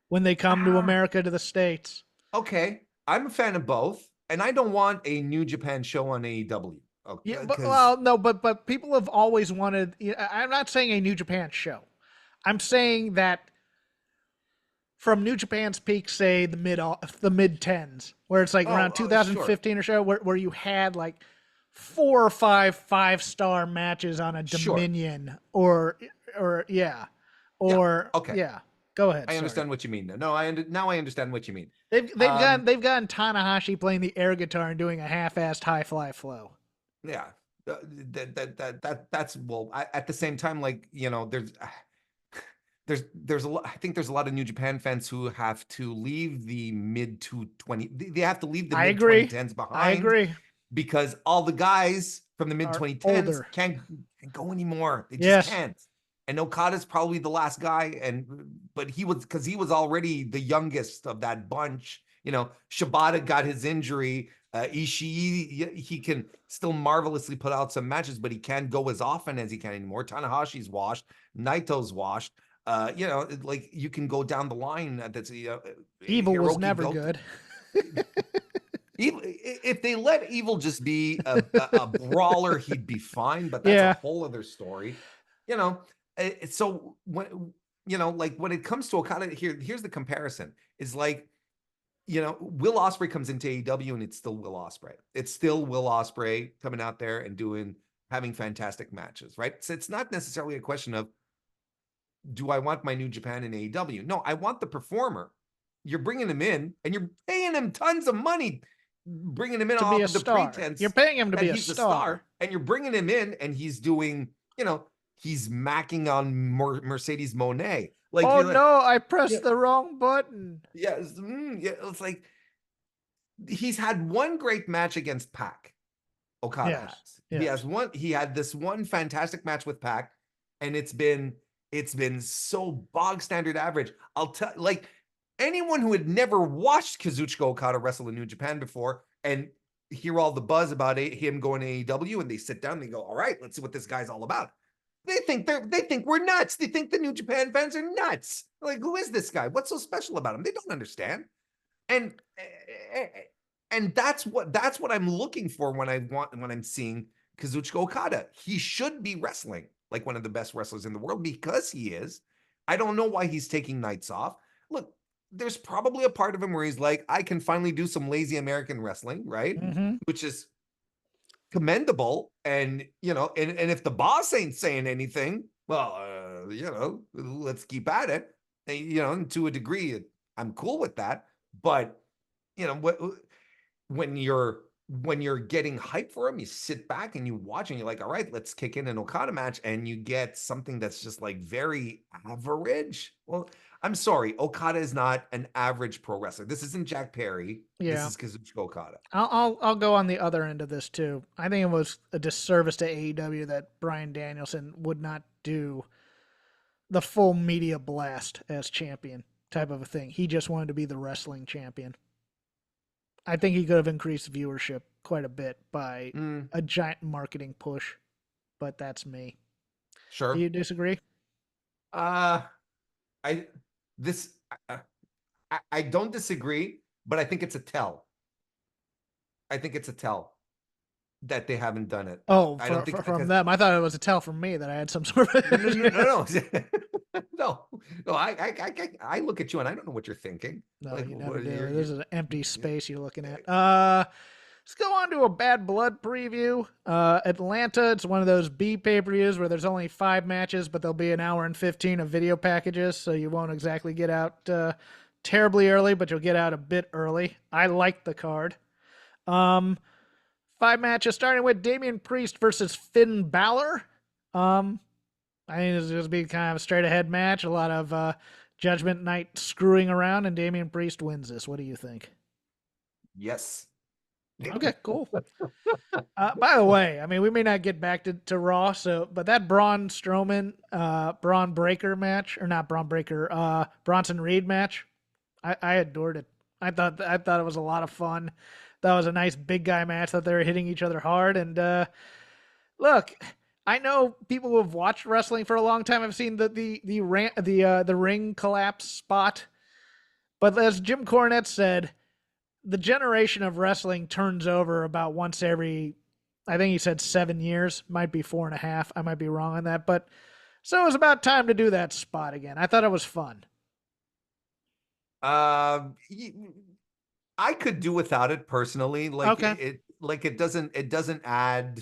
when they come to America, to the States. Okay. I'm a fan of both, and I don't want a New Japan show on AEW. Okay, yeah, but people have always wanted. I'm not saying a New Japan show. I'm saying that from New Japan's peak, say the mid tens, where it's like around 2015 or so, where you had like 4 or 5 5-star matches on a Dominion or. Go ahead. I understand what you mean. No, now I understand what you mean. They've gotten Tanahashi playing the air guitar and doing a half-assed high fly flow. Yeah, that's well. At the same time, like there's a lot. I think there's a lot of New Japan fans who have to leave the mid 20. They have to leave the mid 2010s behind. I agree, because all the guys from the mid 2010s can't go anymore. They just can't. And Okada's probably the last guy, but he was already the youngest of that bunch. Shibata got his injury. Ishii, he can still marvelously put out some matches, but he can't go as often as he can anymore. Tanahashi's washed. Naito's washed. Like you can go down the line. That's Evil was never good. If they let Evil just be a brawler, he'd be fine. But that's a whole other story. So when when it comes to Okada, here's the comparison. Is like, Will Ospreay comes into AEW and it's still Will Ospreay. It's still Will Ospreay coming out there and having fantastic matches, right? So it's not necessarily a question of, do I want my New Japan in AEW? No, I want the performer. You're bringing him in and you're paying him tons of money, bringing him in to off be a the star. pretense. You're paying him to be a he's star. And you're bringing him in and he's doing, he's macking on Mercedes Moné. Like, no, I pressed the wrong button. Yes. It's like he's had one great match against Pac. Okada has. Yes. He had this one fantastic match with Pac, and it's been so bog standard average. I'll tell, like, anyone who had never watched Kazuchika Okada wrestle in New Japan before and hear all the buzz about him going to AEW, and they sit down and they go, all right, let's see what this guy's all about. They think we're nuts. They think the New Japan fans are nuts. Like, who is this guy? What's so special about him? They don't understand. And that's what I'm looking for when I'm seeing Kazuchika Okada. He should be wrestling like one of the best wrestlers in the world, because he is. I don't know why he's taking nights off. Look, there's probably a part of him where he's like, I can finally do some lazy American wrestling, right? Mm-hmm. Which is commendable. And and if the boss ain't saying anything, well, let's keep at it. And to a degree, I'm cool with that. But what when you're getting hype for him, you sit back and you watch and you're like, all right, let's kick in an Okada match, and you get something that's just like very average. Well, I'm sorry, Okada is not an average pro wrestler. This isn't Jack Perry. This Yeah. is Kazuchika Okada. I'll go on the other end of this too. I think it was a disservice to AEW that Bryan Danielson would not do the full media blast as champion type of a thing. He just wanted to be the wrestling champion. I think he could have increased viewership quite a bit by a giant marketing push, but that's me. Sure. Do you disagree? I this I don't disagree, but I think it's a tell. I think it's a tell that they haven't done it. Oh, I don't think from them. I thought it was a tell from me that I had some sort of no. No, I look at you and I don't know what you're thinking. No, Like, you never do. you're, This is an empty space you're looking at. Let's go on to a Bad Blood preview. Atlanta, it's one of those B pay-per-views where there's only 5 matches, but there'll be an hour and 15 of video packages, so you won't exactly get out terribly early, but you'll get out a bit early. I like the card. 5 matches, starting with Damian Priest versus Finn Balor. I think it's going to be kind of a straight ahead match. A lot of Judgment Night screwing around, and Damian Priest wins this. What do you think? yes. Okay, cool. By the way, I mean, we may not get back to Raw, but that Braun Strowman, Braun Breaker match, or not Braun Breaker, Bronson Reed match, I adored it. I thought it was a lot of fun. That was a nice big guy match that they were hitting each other hard. And look, I know people who have watched wrestling for a long time have seen the ring collapse spot, but as Jim Cornette said, the generation of wrestling turns over about once every, I think he said 7 years, might be 4.5. I might be wrong on that, but so it was about time to do that spot again. I thought it was fun. I could do without it personally. Like Okay. it doesn't add,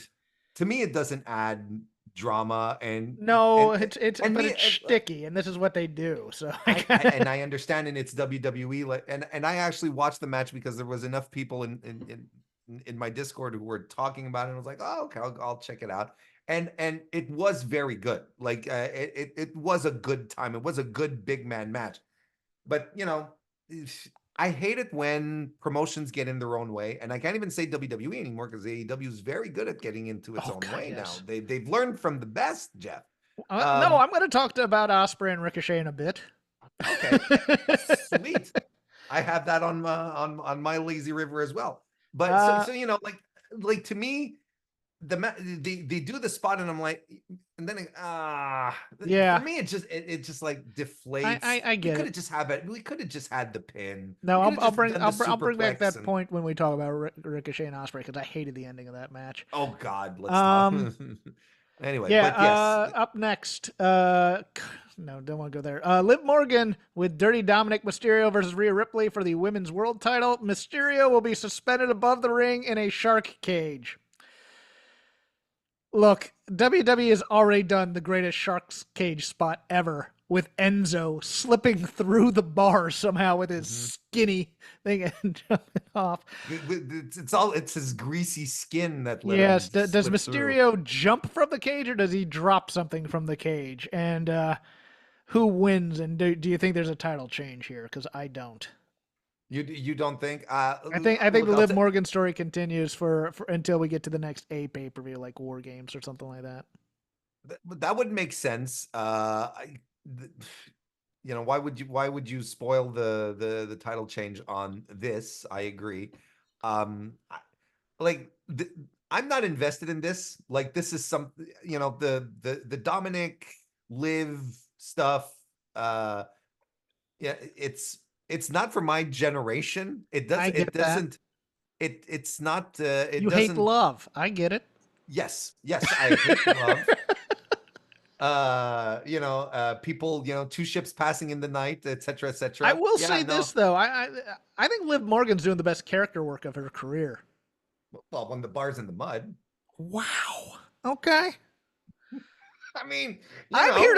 to me, it doesn't add drama No, it's and but me, it's sticky, and this is what they do. So and I understand, and it's WWE. Like, and I actually watched the match because there was enough people in my Discord who were talking about it. And I was like, oh, okay, I'll check it out. And it was very good. Like it was a good time. It was a good big man match. But I hate it when promotions get in their own way, and I can't even say WWE anymore because AEW is very good at getting into its own way now. They've learned from the best, Jeff. No, I'm going to talk about Ospreay and Ricochet in a bit. Okay, sweet. I have that on my lazy river as well. But so like to me, they do the spot, and I'm like, and then yeah, for me it just like deflates. I get it. We could have just had the pin. No, I'll bring back that point when we talk about Ricochet and Ospreay because I hated the ending of that match. Oh God, let's talk. Anyway, yeah, but yes. Up next, no, don't want to go there. Liv Morgan with Dirty Dominic Mysterio versus Rhea Ripley for the Women's World Title. Mysterio will be suspended above the ring in a shark cage. Look, WWE has already done the greatest shark's cage spot ever with Enzo slipping through the bars somehow with his skinny thing and jumping off. It's his greasy skin that let yes. him Does Mysterio through. jump from the cage or does he drop something from the cage? And who wins? And do you think there's a title change here? Because I don't. You don't think? I think the Liv Morgan story continues for until we get to the next pay-per-view, like War Games or something like that. That would make sense. Why would you spoil the title change on this? I agree. I'm not invested in this. Like, this is some, the Dominic Liv stuff. Yeah, it's not for my generation. It's not. You hate love. I get it. Yes, I hate love. People, 2 ships passing in the night, etc., etc. I will say this though. I think Liv Morgan's doing the best character work of her career. Well, when the bar's in the mud. Wow. Okay. I mean, I'm here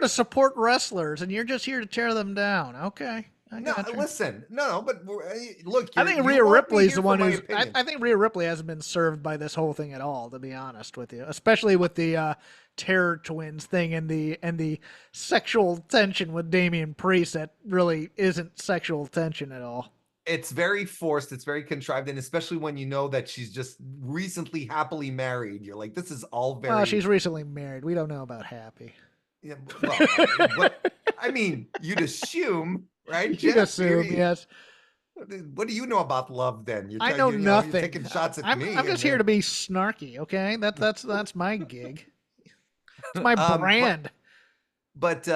to support wrestlers, and you're just here to tear them down. Okay, I no, got you. listen, no, but look, I think you Rhea won't be Ripley's here the for one my who's. opinion. I think Rhea Ripley hasn't been served by this whole thing at all, to be honest with you. Especially with the Terror Twins thing and the sexual tension with Damian Priest. That really isn't sexual tension at all. It's very forced. It's very contrived, and especially when you know that she's just recently happily married, you're like, this is all very. Well, she's recently married. We don't know about happy. Yeah, well, I mean, you'd assume, right? You'd assume, yes. What do you know about love? Then I know nothing. You're taking shots at me. I'm just here to be snarky. Okay, that's my gig. It's my brand. But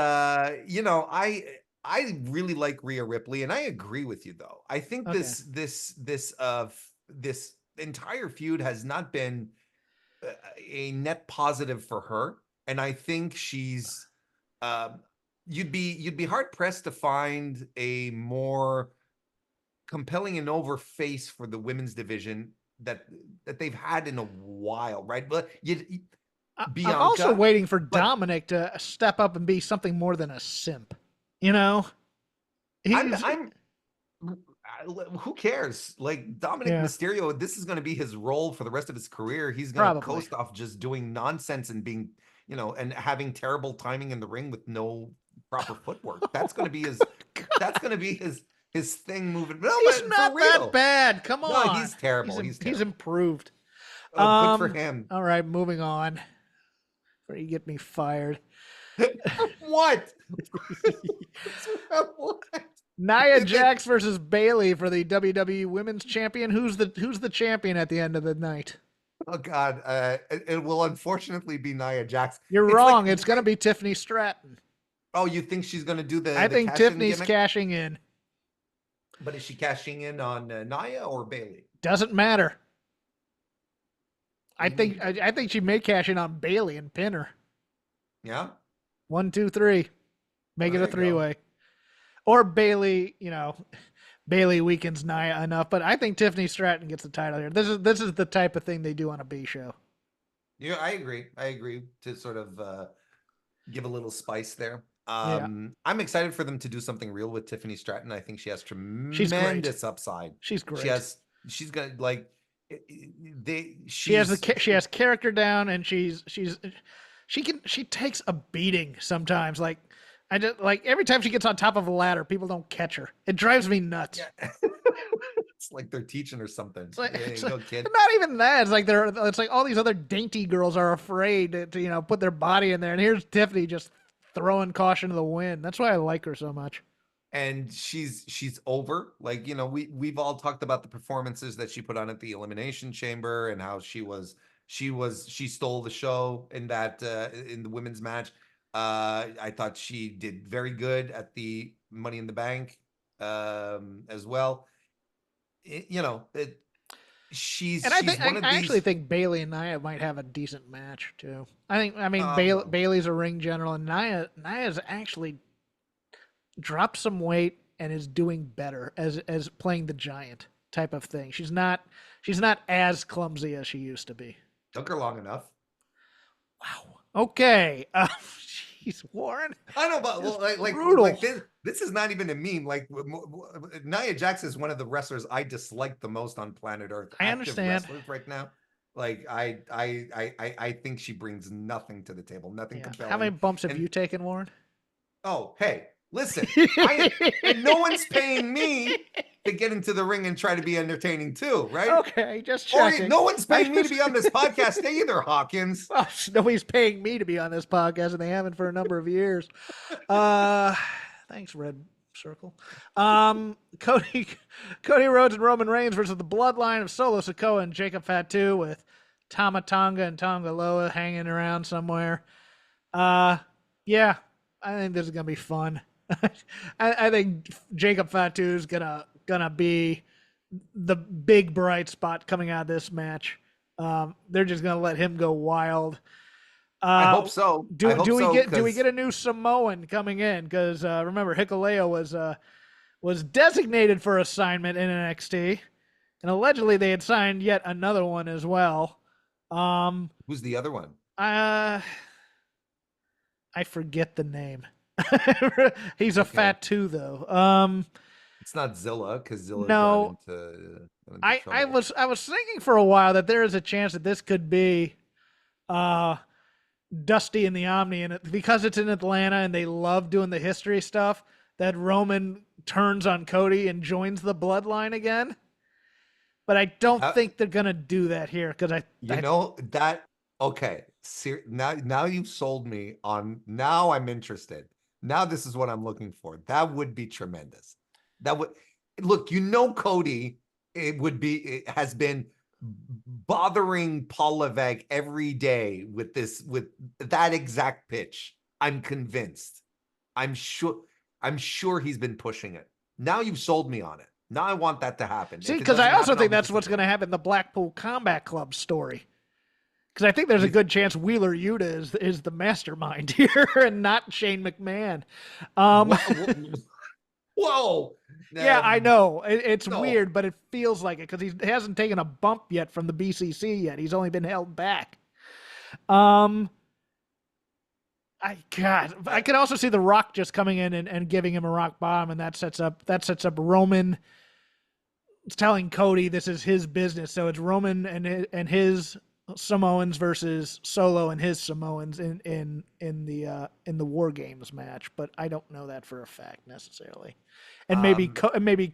I really like Rhea Ripley, and I agree with you though. I think this entire feud has not been a net positive for her, and I think she's you'd be hard pressed to find a more compelling and over face for the women's division that they've had in a while, right? But I'm also waiting for Dominic to step up and be something more than a simp. You know, who cares? Like Dominic Mysterio, this is going to be his role for the rest of his career. He's going to coast off just doing nonsense and being, and having terrible timing in the ring with no proper footwork. That's going to be his. That's going to be his thing moving. No, he's not that bad. Come on, no, he's terrible. He's improved. Oh, good for him. All right, moving on. Before you get me fired. What? Nia Jax versus Bayley for the WWE Women's Champion. Who's the champion at the end of the night? Oh God, it will unfortunately be Nia Jax. You're wrong. It's going to be Tiffany Stratton. Oh, you think she's going to do the? I think Tiffany's cashing in. But is she cashing in on Nia or Bayley? Doesn't matter. I think she may cash in on Bayley and pin her. Yeah. 1, 2, 3. Make it a 3-way. Or Bayley, Bayley weakens Nia enough, but I think Tiffany Stratton gets the title here. This is the type of thing they do on a B show. Yeah, I agree to sort of give a little spice there. I'm excited for them to do something real with Tiffany Stratton. I think she has tremendous upside. She's great. She's got like she has character down, and she takes a beating sometimes. Like every time she gets on top of a ladder, people don't catch her. It drives me nuts. Yeah. It's like they're teaching her something. It's not even that. It's like all these other dainty girls are afraid to put their body in there, and here's Tiffany just throwing caution to the wind. That's why I like her so much. And she's over. Like, we've all talked about the performances that she put on at the Elimination Chamber and how she stole the show in that in the women's match. I thought she did very good at the Money in the Bank as well. I actually think Bayley and Nia might have a decent match too. Bayley's a ring general, and Nia's actually dropped some weight and is doing better as playing the giant type of thing. She's not as clumsy as she used to be. Took her long enough. Wow. Okay. Jeez, Warren. I know, but brutal. This is not even a meme. Like Nia Jax is one of the wrestlers I dislike the most on planet Earth. I understand right now. Like I think she brings nothing to the table. Nothing compelling. How many bumps have you taken, Warren? Oh, hey, listen. And no one's paying me to get into the ring and try to be entertaining too, right? Okay, just checking. No one's paying me to be on this podcast either, Hawkins. Well, nobody's paying me to be on this podcast, and they haven't for a number of years. Thanks, Red Circle. Cody Rhodes and Roman Reigns versus the Bloodline of Solo Sikoa and Jacob Fatu with Tama Tonga and Tonga Loa hanging around somewhere. I think this is gonna be fun. I think Jacob Fatu is gonna be the big bright spot coming out of this match. They're just gonna let him go wild. I hope so. Do we get a new Samoan coming in? Because remember, Hikuleo was designated for assignment in NXT, and allegedly they had signed yet another one as well. Who's the other one? I forget the name. He's a Okay. fat too, though. It's not Zilla because Zilla No, got into trouble. I was thinking for a while that there is a chance that this could be uh Dusty and the Omni, and because it's in Atlanta and they love doing the history stuff, that Roman turns on Cody and joins the bloodline again. But I don't That, think they're gonna do that here because you I know that okay. Now you've sold me on. Now I'm interested. Now this is what I'm looking for. That would be tremendous. That would look. Cody. It has been bothering Paul Levesque every day with that exact pitch. I'm convinced. I'm sure. I'm sure he's been pushing it. Now you've sold me on it. Now I want that to happen. see If it because I doesn't also happen, I'll think be that's what's gonna disappointed. happen in the Blackpool Combat Club story. Because I think there's a You, good chance Wheeler Yuta is the mastermind here and not Shane McMahon. Um, what? Whoa! yeah, I know it's No. weird, but it feels like it because he hasn't taken a bump yet from the BCC yet. He's only been held back. Um, I could also see The Rock just coming in and giving him a rock bottom, and that sets up Roman telling Cody this is his business. So it's Roman and his Samoans versus Solo and his Samoans in the War Games match, but I don't know that for a fact necessarily. And Um, maybe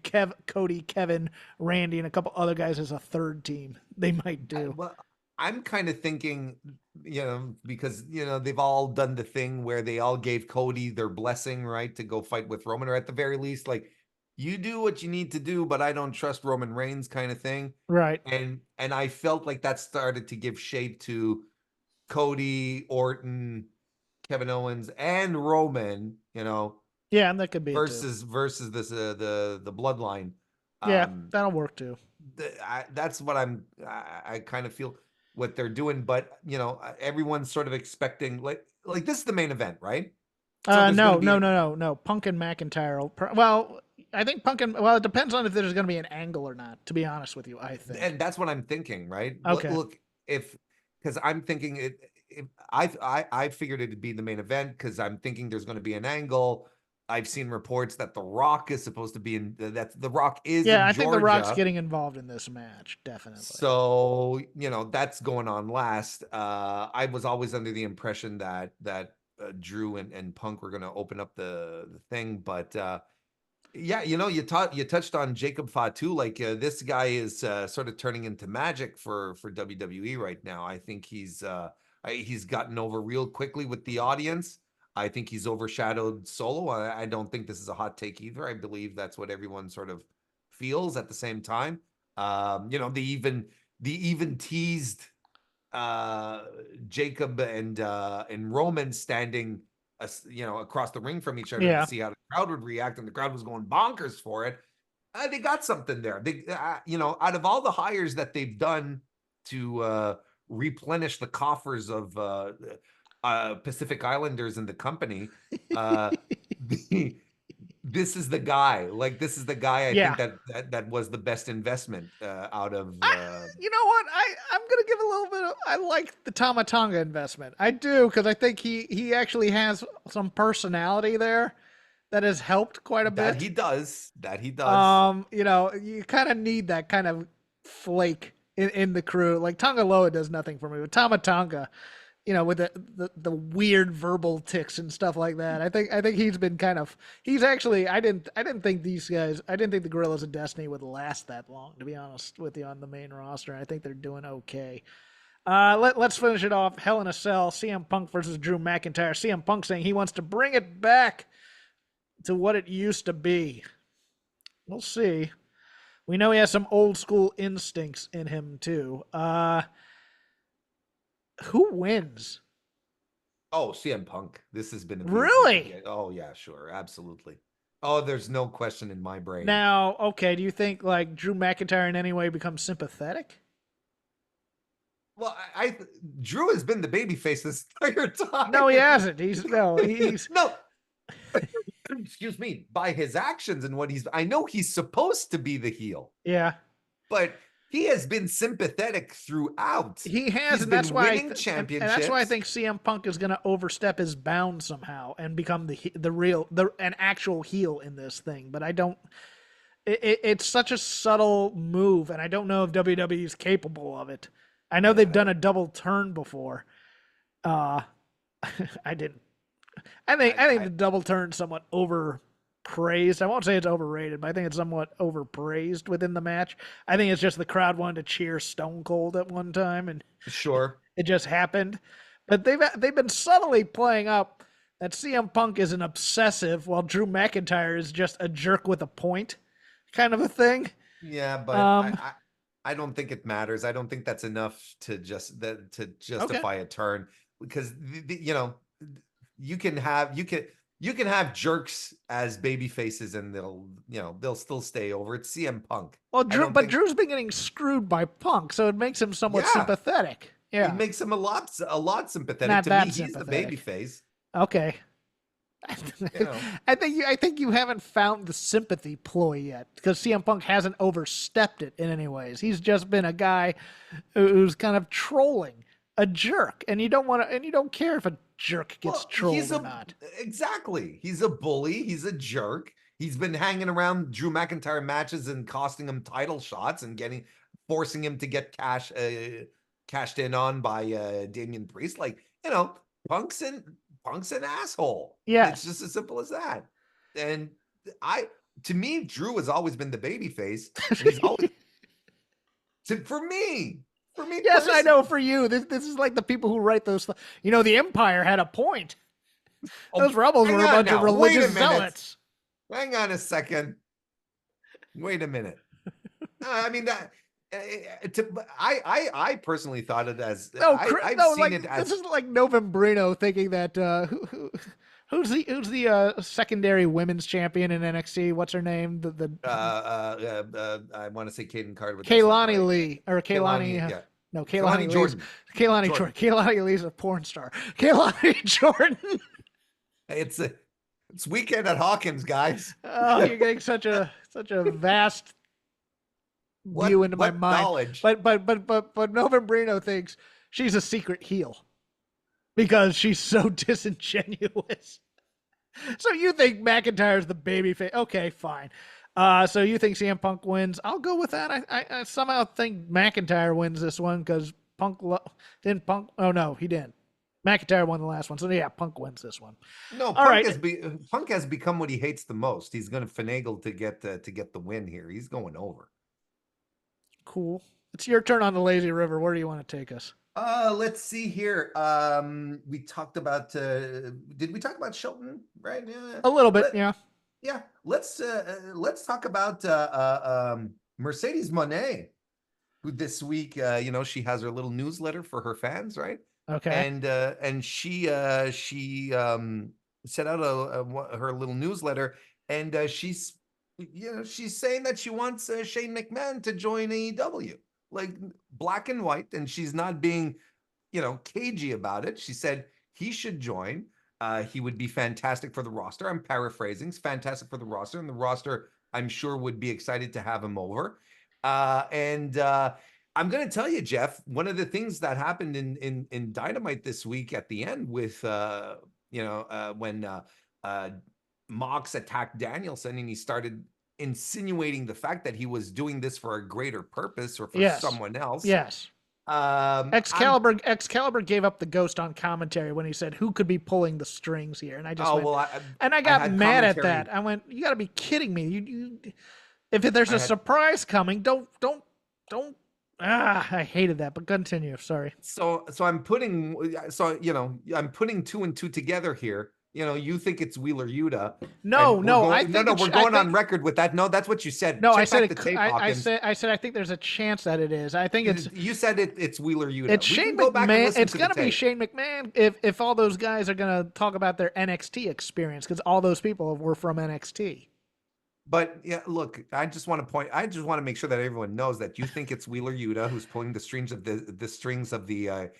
Cody, Kevin, Randy, and a couple other guys as a third team. They might do. well, I'm kind of thinking, because they've all done the thing where they all gave Cody their blessing, right, to go fight with Roman, or at the very least, like you do what you need to do, but I don't trust Roman Reigns, kind of thing. Right. And I felt like that started to give shape to Cody, Orton, Kevin Owens, and Roman, Yeah, and that could be it too. versus this the bloodline. Yeah, Um, that'll work too. that's what I kind of feel what they're doing, but everyone's sort of expecting like this is the main event, right? So there's going to No, be no, no, no, no. Punk and McIntyre. Well, I think Punk and well, it depends on if there's going to be an angle or not. To be honest with you, I think. and that's what I'm thinking, right? Okay. Look, if because I'm thinking I figured it'd be the main event because I'm thinking there's going to be an angle. I've seen reports that The Rock is supposed to be that The Rock is Yeah, in I think The Rock's Georgia. getting involved in this match, definitely. So, that's going on last. I was always under the impression that Drew and Punk were going to open up the thing, but yeah, you touched on Jacob Fatu. Like this guy is sort of turning into magic for WWE right now. I think he's gotten over real quickly with the audience. I think he's overshadowed Solo. I don't think this is a hot take either. I believe that's what everyone sort of feels at the same time. They even teased uh Jacob and Roman standing across the ring from each other to Yeah. see how the crowd would react, and the crowd was going bonkers for it. They got something there. They out of all the hires that they've done to replenish the coffers of Pacific Islanders in the company, uh the this is the guy. Like this is the guy. I think Yeah. that was the best investment out of. I, you know what? I'm gonna give a little bit of. I like the Tamatanga investment. I do because I think he actually has some personality there that has helped quite a That bit. he does. That he does. You kind of need that kind of flake in the crew. Like Tonga Loa does nothing for me, but Tamatanga, with the weird verbal ticks and stuff like that. I think he's been kind of he's actually I didn't think these guys I didn't think the Gorillas of Destiny would last that long, to be honest with you, on the main roster. I think they're doing okay. Let's finish it off. Hell in a Cell, CM Punk versus Drew McIntyre. CM Punk saying he wants to bring it back to what it used to be. We'll see. We know he has some old school instincts in him too. Who wins? Oh, CM Punk. This has been a beautiful thing. Really? Oh yeah, sure, absolutely. Oh, there's no question in my brain. Now, okay, do you think like Drew McIntyre in any way becomes sympathetic? Well, Drew has been the babyface this entire No, he time. hasn't. He's No, excuse me. By his actions and what I know he's supposed to be the heel, yeah. but he has been sympathetic throughout. He has, He's and been that's why winning championships. and that's why I think CM Punk is going to overstep his bounds somehow and become an actual heel in this thing. But I don't. It's such a subtle move, and I don't know if WWE is capable of it. I know they've done a double turn before. I didn't. I think the double turn somewhat overpraised. I won't say it's overrated, but I think it's somewhat overpraised within the match. I think it's just the crowd wanted to cheer Stone Cold at one time, and sure, it just happened. But they've been subtly playing up that CM Punk is an obsessive, while Drew McIntyre is just a jerk with a point, kind of a thing. Yeah, but I don't think it matters. I don't think that's enough to justify a turn, because you can have jerks as baby faces and they'll still stay over. It's CM Punk. Well, Drew's been getting screwed by Punk, so it makes him somewhat sympathetic. Yeah, it makes him a lot sympathetic. Not to that me, he's the baby face. Okay. I think you haven't found the sympathy ploy yet, because CM Punk hasn't overstepped it in any ways. He's just been a guy who's kind of trolling, a jerk, and you don't care if a jerk gets trolled or not. Exactly. He's a bully. He's a jerk. He's been hanging around Drew McIntyre matches and costing him title shots and forcing him to get cashed in on by Damian Priest. Punk's an asshole. Yeah, it's just as simple as that. And to me, Drew has always been the baby face. He's always for me. Yes, I know. For you, this is like the people who write those. The Empire had a point. Those rebels were a bunch of religious zealots. Hang on a second. Wait a minute. I mean that. I personally thought it as this is like Novembrino thinking that who's the secondary women's champion in NXT? What's her name? I want to say Kaden Carter. Kaylani Lee or Kaylani. Yeah. No, Kaylani Jordan. Kaylani Jordan. Kaylani Lee's a porn star. Kaylani Jordan. It's weekend at Hawkins, guys. Oh, you're getting such a vast view into my mind. Knowledge? But Novembrino thinks she's a secret heel because she's so disingenuous. So you think McIntyre's the babyface? Okay, fine. So you think CM Punk wins? I'll go with that. I somehow think McIntyre wins this one because didn't Punk. Oh no, he didn't. McIntyre won the last one, so yeah, Punk wins this one. No, Punk has become what he hates the most. He's going to finagle to get the win here. He's going over. Cool. It's your turn on the lazy river. Where do you want to take us? Let's see here. We talked about. Did we talk about Shelton? Right? Yeah. A little bit, yeah. Yeah. Let's talk about Mercedes Moné, who this week, she has her little newsletter for her fans, right? Okay. And she set out her little newsletter, and she's saying that she wants Shane McMahon to join AEW, like black and white, and she's not being, cagey about it. She said he should join. He would be fantastic for the roster. I'm paraphrasing. Fantastic for the roster, and the roster, I'm sure, would be excited to have him over. And I'm going to tell you, Jeff, one of the things that happened in Dynamite this week at the end with, when Mox attacked Danielson and he started insinuating the fact that he was doing this for a greater purpose or for someone else. Yes. Excalibur gave up the ghost on commentary when he said, "Who could be pulling the strings here?" And I just I got mad at that. I went, "You got to be kidding me! You if there's a surprise coming, don't." I hated that, but continue. Sorry. So I'm putting two and two together here. You think it's Wheeler Yuta. No, we're going on record with that. No, that's what you said. No, I said I said I think there's a chance that it is. I think it's. You said it's Wheeler Yuta. It's Shane McMahon. It's gonna be Shane McMahon if all those guys are gonna talk about their NXT experience, because all those people were from NXT. But yeah, look, I just want to make sure that everyone knows that you think it's Wheeler Yuta who's pulling the strings of the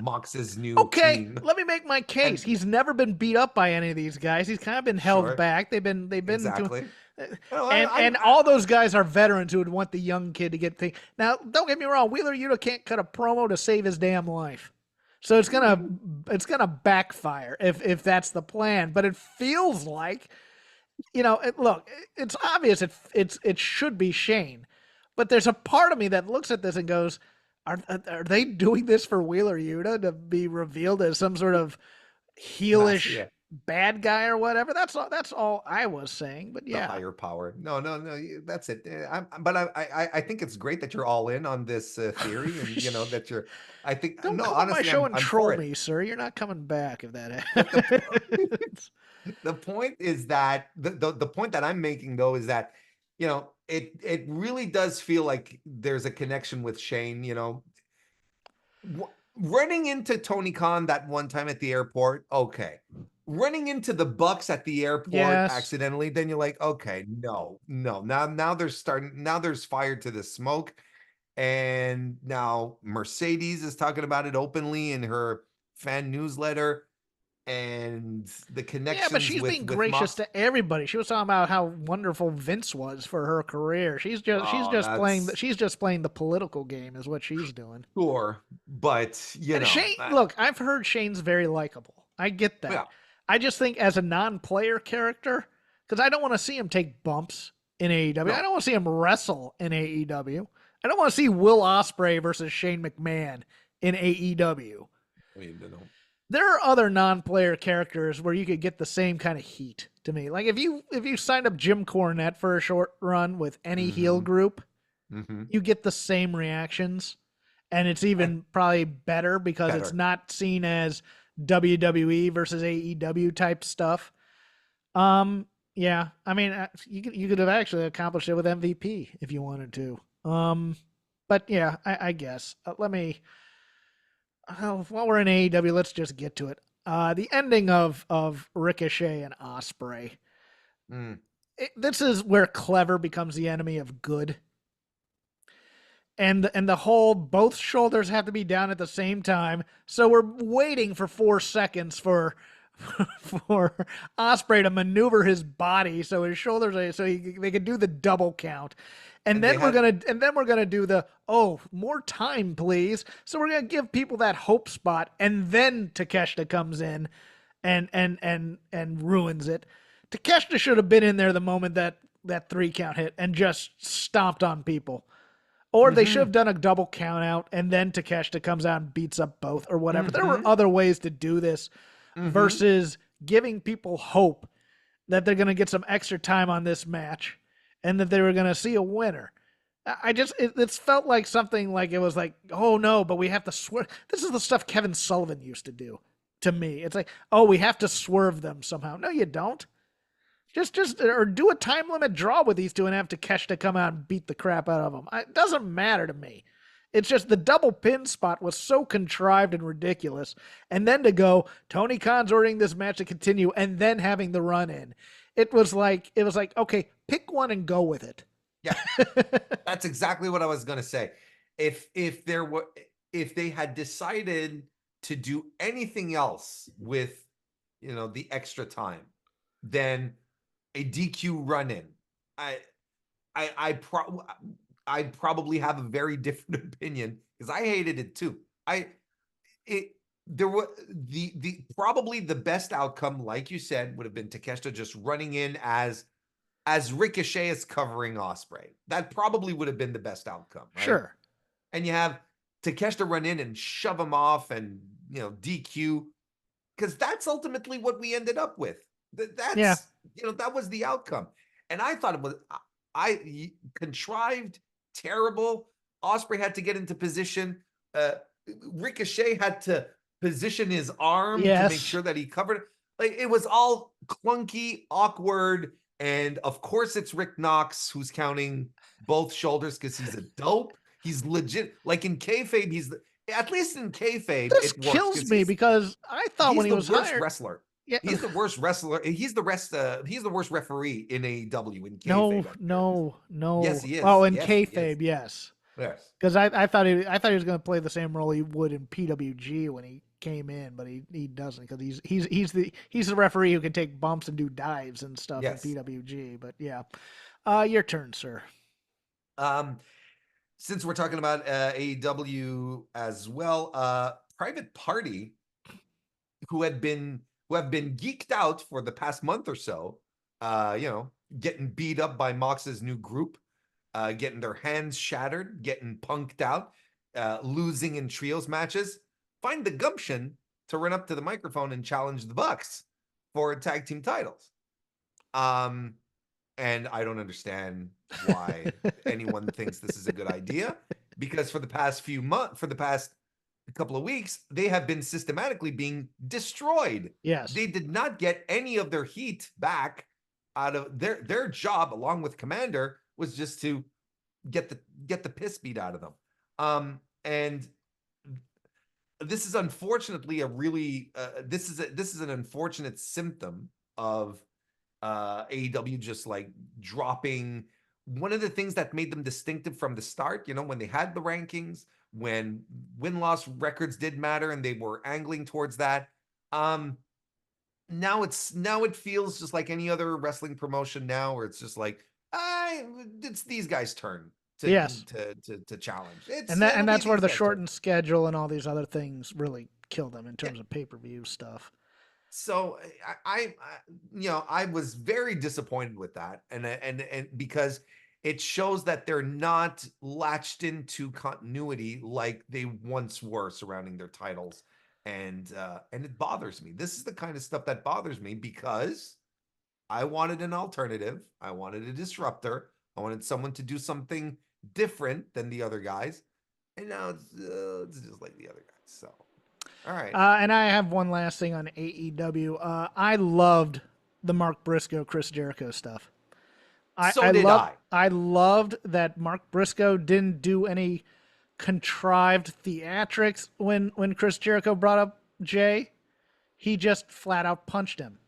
Mox's new team. Let me make my case. He's never been beat up by any of these guys. He's kind of been held back. They've been exactly. And all those guys are veterans who would want the young kid to get things. Now, don't get me wrong, Wheeler Yuta can't cut a promo to save his damn life. So it's gonna backfire if that's the plan. But it feels like, look, it's obvious it should be Shane, but there's a part of me that looks at this and goes, are they doing this for Wheeler Yuta to be revealed as some sort of heelish bad guy or whatever? That's all I was saying. But yeah, the higher power. No, that's it. But I think it's great that you're all in on this theory, and that you're. I think don't no, come honestly, on my show I'm and troll me, sir. You're not coming back if that happens. The point is that the point that I'm making though is that it really does feel like there's a connection with Shane. Running into Tony Khan that one time at the airport, okay. Running into the Bucks at the airport accidentally, then you're like, okay, no. Now there's fire to the smoke. And now Mercedes is talking about it openly in her fan newsletter. And the connections. Yeah, but she's being gracious to everybody. She was talking about how wonderful Vince was for her career. She's just playing the political game, is what she's doing. Sure, but Shane, look, I've heard Shane's very likable. I get that. Yeah. I just think as a non-player character, because I don't want to see him take bumps in AEW. No. I don't want to see him wrestle in AEW. I don't want to see Will Ospreay versus Shane McMahon in AEW. There are other non-player characters where you could get the same kind of heat to me. Like if you signed up Jim Cornette for a short run with any heel group, you get the same reactions, and it's even probably better because it's not seen as WWE versus AEW type stuff. Yeah, I mean, you could have actually accomplished it with MVP if you wanted to. But yeah, I guess while we're in AEW, let's just get to it. The ending of Ricochet and Ospreay. This is where clever becomes the enemy of good. And the whole both shoulders have to be down at the same time. So we're waiting for 4 seconds for Ospreay to maneuver his body so his shoulders they could do the double count. And then we're gonna do the more time, please. So we're gonna give people that hope spot, and then Takeshita comes in and ruins it. Takeshita should have been in there the moment that 3 count hit and just stomped on people. Or they should have done a double count out, and then Takeshita comes out and beats up both or whatever. There were other ways to do this versus giving people hope that they're gonna get some extra time on this match and that they were going to see a winner. It felt like something like it was like, oh no, but we have to swerve. This is the stuff Kevin Sullivan used to do to me. It's like, oh, we have to swerve them somehow. No, you don't. Or do a time limit draw with these two and have Takeshita come out and beat the crap out of them. It doesn't matter to me. It's just the double pin spot was so contrived and ridiculous. And then to go, Tony Khan's ordering this match to continue and then having the run in. It was like, okay, pick one and go with it. Yeah, that's exactly what I was going to say. If they had decided to do anything else with, the extra time, then a DQ run in, I'd probably have a very different opinion because I hated it too. There were probably the best outcome, like you said, would have been Takeshita just running in as Ricochet is covering Ospreay. That probably would have been the best outcome, right? Sure. And you have Takeshita run in and shove him off and DQ, because that's ultimately what we ended up with. That was the outcome. And I thought it was contrived, terrible. Ospreay had to get into position. Ricochet had to position his arm to make sure that he covered it. Like, it was all clunky, awkward, and of course it's Rick Knox who's counting both shoulders because he's a dope. He's legit. Like in kayfabe, at least in kayfabe, this kills me because I thought when he was the worst hired, wrestler. Yeah. He's the worst wrestler. He's the worst referee in AEW in kayfabe. No. Yes, he is. Oh, in yes, kayfabe, yes. Yes. Because I thought he was going to play the same role he would in PWG when he came in, but he doesn't because he's the referee who can take bumps and do dives and stuff in Yes. PWG. But yeah, your turn, sir. Um, since we're talking about AEW as well, Private Party, who have been geeked out for the past month or so, getting beat up by Mox's new group, getting their hands shattered, getting punked out, losing in trios matches, find the gumption to run up to the microphone and challenge the Bucks for tag team titles. And I don't understand why anyone thinks this is a good idea, because for the past couple of weeks, they have been systematically being destroyed. Yes. They did not get any of their heat back out of their job, along with Commander, was just to get the piss beat out of them. And this is unfortunately a really this is an unfortunate symptom of AEW just like dropping one of the things that made them distinctive from the start, when they had the rankings, when win-loss records did matter and they were angling towards that. Now it feels just like any other wrestling promotion now, where it's just like, it's these guys' turn to challenge. And that's where the shortened shortened schedule and all these other things really kill them in terms of pay-per-view stuff. So I was very disappointed with that, and because it shows that they're not latched into continuity like they once were surrounding their titles, and it bothers me. This is the kind of stuff that bothers me, because I wanted an alternative, I wanted a disruptor, I wanted someone to do something different than the other guys, and now it's just like the other guys. So. All right. And I have one last thing on AEW. I loved the Mark Briscoe, Chris Jericho stuff. I loved that Mark Briscoe didn't do any contrived theatrics when Chris Jericho brought up Jay. He just flat out punched him.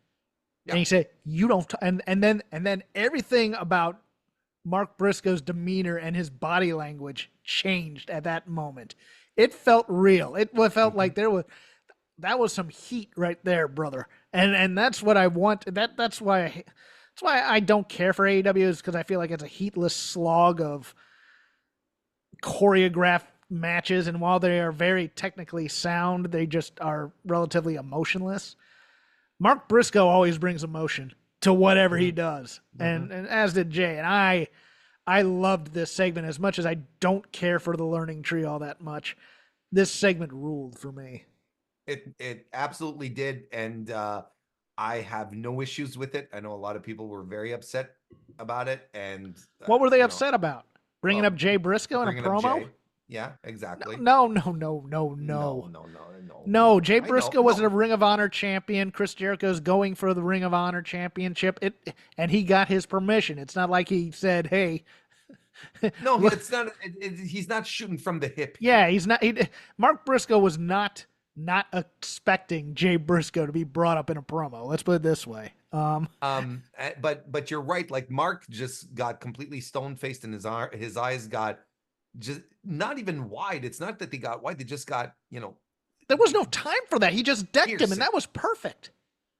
Yeah. And he said, "You don't." And then everything about Mark Briscoe's demeanor and his body language changed at that moment. It felt real. It felt like that was some heat right there, brother. And that's what I want. That's why I don't care for AEW, is because I feel like it's a heatless slog of choreographed matches, and while they are very technically sound, they just are relatively emotionless. Mark Briscoe always brings emotion to whatever he does, and as did Jay. And I loved this segment as much as I don't care for the Learning Tree all that much. This segment ruled for me. It absolutely did, and I have no issues with it. I know a lot of people were very upset about it, and what were they upset about? Bringing up Jay Briscoe in a promo? Yeah, exactly. No. Jay Briscoe was a Ring of Honor champion. Chris Jericho's going for the Ring of Honor championship, and he got his permission. It's not like he said, "Hey." No, it's not. He's not shooting from the hip. Yeah, he's not. Mark Briscoe was not expecting Jay Briscoe to be brought up in a promo. Let's put it this way. But you're right. Like, Mark just got completely stone-faced, and his eyes got just not even wide. It's not that they got wide; they just got, There was no time for that. He just decked him, and that was perfect.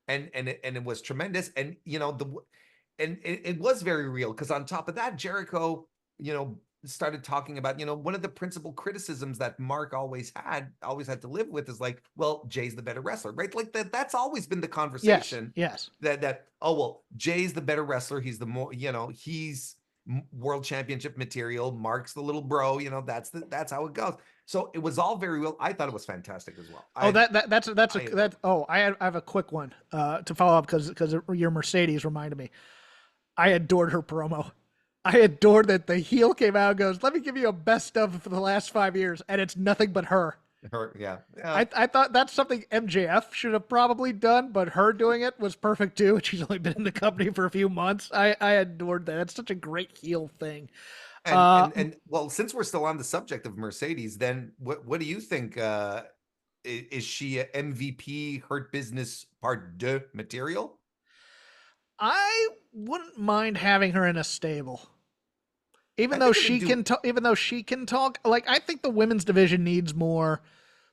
And it was tremendous. And it was very real, because on top of that, Jericho, started talking about, one of the principal criticisms that Mark always had to live with is like, well, Jay's the better wrestler, right? Like that's always been the conversation. Yes. That Jay's the better wrestler. He's the more, he's world championship material. Mark's the little bro. That's how it goes. So it was all very real. I thought it was fantastic as well. I have a quick one to follow up, because your Mercedes reminded me. I adored her promo. I adored that the heel came out and goes, "Let me give you a best of for the last 5 years," and it's nothing but her. Yeah. I thought that's something MJF should have probably done, but her doing it was perfect too. She's only been in the company for a few months. I adored that. It's such a great heel thing. And well, since we're still on the subject of Mercedes, then what do you think? Is she a MVP Hurt Business Part 2 material? I wouldn't mind having her in a stable. Even I though think it'd she do. can talk, like I think the women's division needs more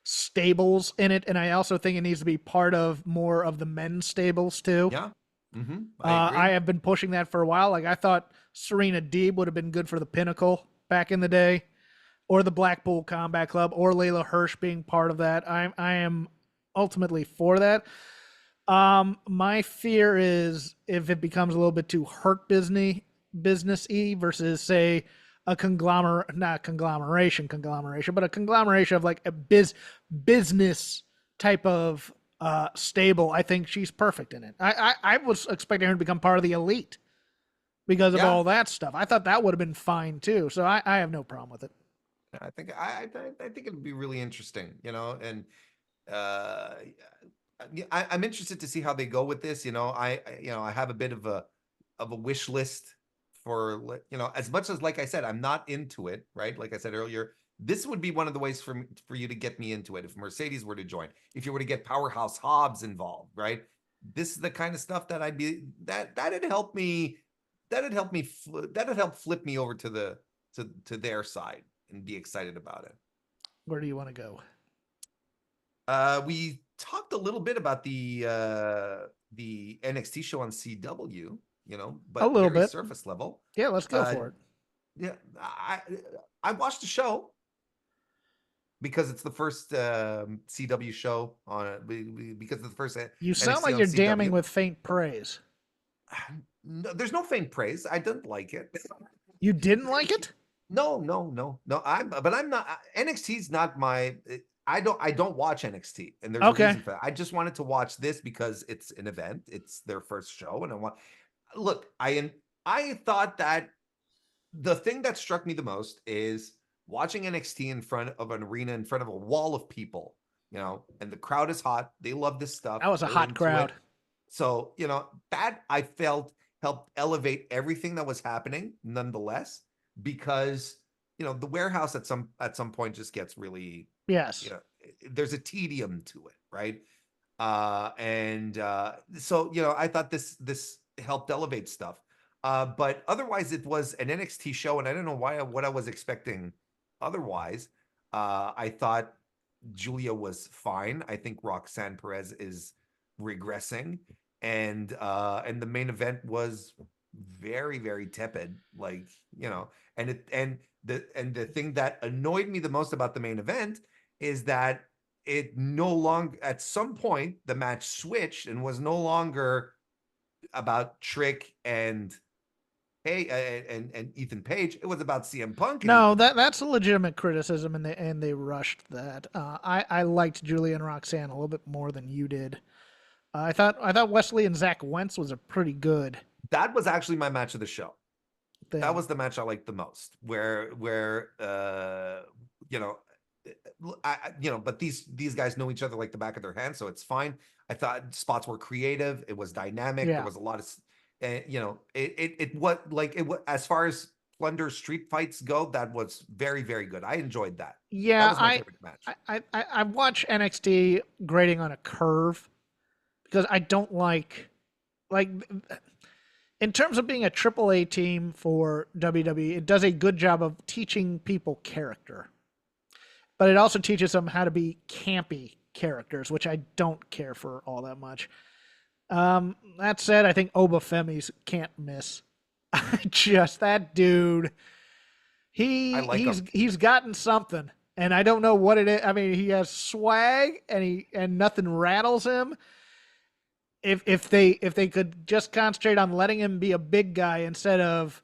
stables in it, and I also think it needs to be part of more of the men's stables too. Yeah. I I agree. have been pushing that for a while. Like I thought Serena Deeb would have been good for the Pinnacle back in the day, or the Blackpool Combat Club, or Layla Hirsch being part of that. I am ultimately for that. My fear is if it becomes a little bit too hurt business-y versus say a not conglomeration, but a conglomeration of like a business type of stable. I think she's perfect in it. I was expecting her to become part of the elite because of Yeah. all that stuff. I thought that would have been fine too. So I have no problem with it. I think it'd be really interesting, and uh, I'm interested to see how they go with this. I have a bit of a wish list for as much as like I said, I'm not into it, right? Like I said earlier, this would be one of the ways for you to get me into it if Mercedes were to join, if you were to get Powerhouse Hobbs involved, right? This is the kind of stuff that that'd help me that'd help flip me over to to their side and be excited about it. Where do you want to go? We talked a little bit about the NXT show on CW, A but little very bit. surface level. Yeah, let's go Uh, for it. yeah, I watched the show because it's the first CW show because it's the first You sound NXT like on you're damning CW. with faint praise. No, there's no faint praise. I didn't like it. You didn't like it? No. I'm not. NXT's not my. I don't watch NXT, and there's a Okay. reason for that. I just wanted to watch this because it's an event. It's their first show, and I want. Look, I thought that the thing that struck me the most is watching NXT in front of an arena, in front of a wall of people, and the crowd is hot. They love this stuff. That was a They're hot into it. crowd. So, that I felt helped elevate everything that was happening nonetheless, because, the warehouse at some point just gets really, Yes. there's a tedium to it, right? And so, I thought this helped elevate stuff. But otherwise it was an NXT show, and I don't know what I was expecting otherwise. I thought Julia was fine. I think Roxanne Perez is regressing, and the main event was very, very tepid. Like, and the thing that annoyed me the most about the main event is that it no longer, at some point the match switched and was no longer about Trick and Ethan Page. It was about CM Punk and No, Ethan Page. that's a legitimate criticism, and they rushed that. I liked Julia and Roxanne a little bit more than you did. I thought Wesley and Zach Wentz was a pretty good That was actually my match of the show. That thing. was the match I liked the most, where you know but these guys know each other like the back of their hand, so it's fine. I thought spots were creative. It was dynamic. There Yeah. was a lot of it what like it as far as Plunder street fights go, that was very, very good. I enjoyed that. That Yeah, was my favorite match. I watch NXT grading on a curve because I don't like in terms of being a AAA team for WWE, it does a good job of teaching people character, but it also teaches them how to be campy characters, which I don't care for all that much. That said, I think Obafemi's can't miss. I just that dude. I like him. He's gotten something, and I don't know what it is. I mean, he has swag, and nothing rattles him. If they could just concentrate on letting him be a big guy instead of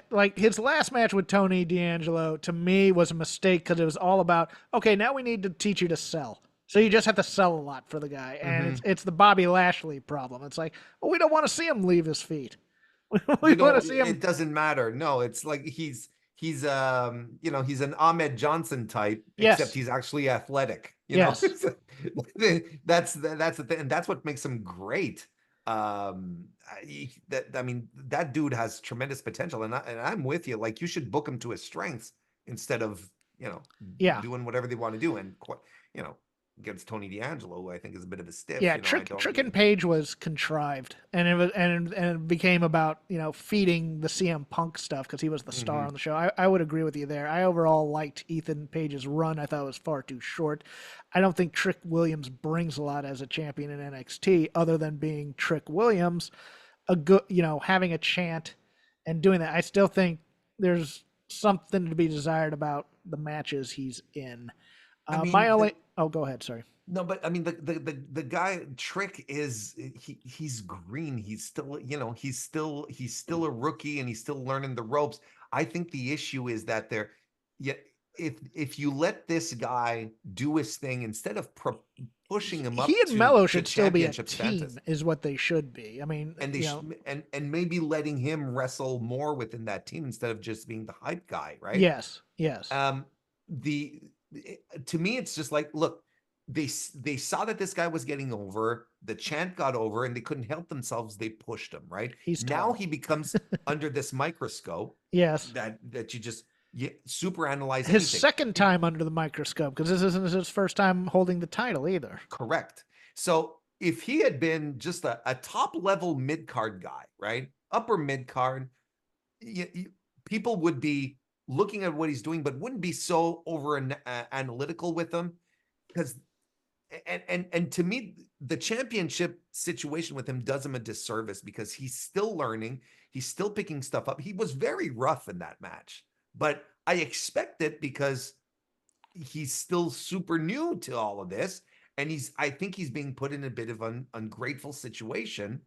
like his last match with Tony D'Angelo, to me was a mistake because it was all about, okay, now we need to teach you to sell. So you just have to sell a lot for the guy, and it's the Bobby Lashley problem. It's like, well, we don't want to see him leave his feet. We want to see him. It doesn't matter. No, it's like he's he's an Ahmed Johnson type, except Yes, he's actually athletic. yes, That's the thing, and that's what makes him great. I mean, that dude has tremendous potential, and I'm with you. Like, you should book him to his strengths instead of yeah. doing whatever they want to do. And you know against Tony D'Angelo, who I think is a bit of a stiff. Yeah, You know, I don't. Trick and Page was contrived, and and it became about feeding the CM Punk stuff because he was the star Mhm. on the show. I would agree with you there. I overall liked Ethan Page's run. I thought it was far too short. I don't think Trick Williams brings a lot as a champion in NXT, other than being Trick Williams, a good having a chant and doing that. I still think there's something to be desired about the matches he's in. I My mean, only oh, go ahead. Sorry. no, but I mean the guy Trick is he's green. He's still, he's still a rookie and he's still learning the ropes. I think the issue is that yeah, if you let this guy do his thing instead of pushing him He up and Mello to should still be a championship status, team, is what they should be. I mean, and and maybe letting him wrestle more within that team instead of just being the hype guy, right? yes, yes. The to me it's just like, look, they saw that this guy was getting over, the chant got over, and they couldn't help themselves. They pushed him, right? He's Now tall. he becomes under this microscope Yes. that you super analyze His anything. second time under the microscope, because this isn't his first time holding the title either. Correct. So if he had been just a top level mid card guy, right, upper mid card, people would be looking at what he's doing, but wouldn't be so over analytical with him, because and to me, the championship situation with him does him a disservice because he's still learning, he's still picking stuff up. He was very rough in that match, but I expect it because he's still super new to all of this, and I think he's being put in a bit of an ungrateful situation.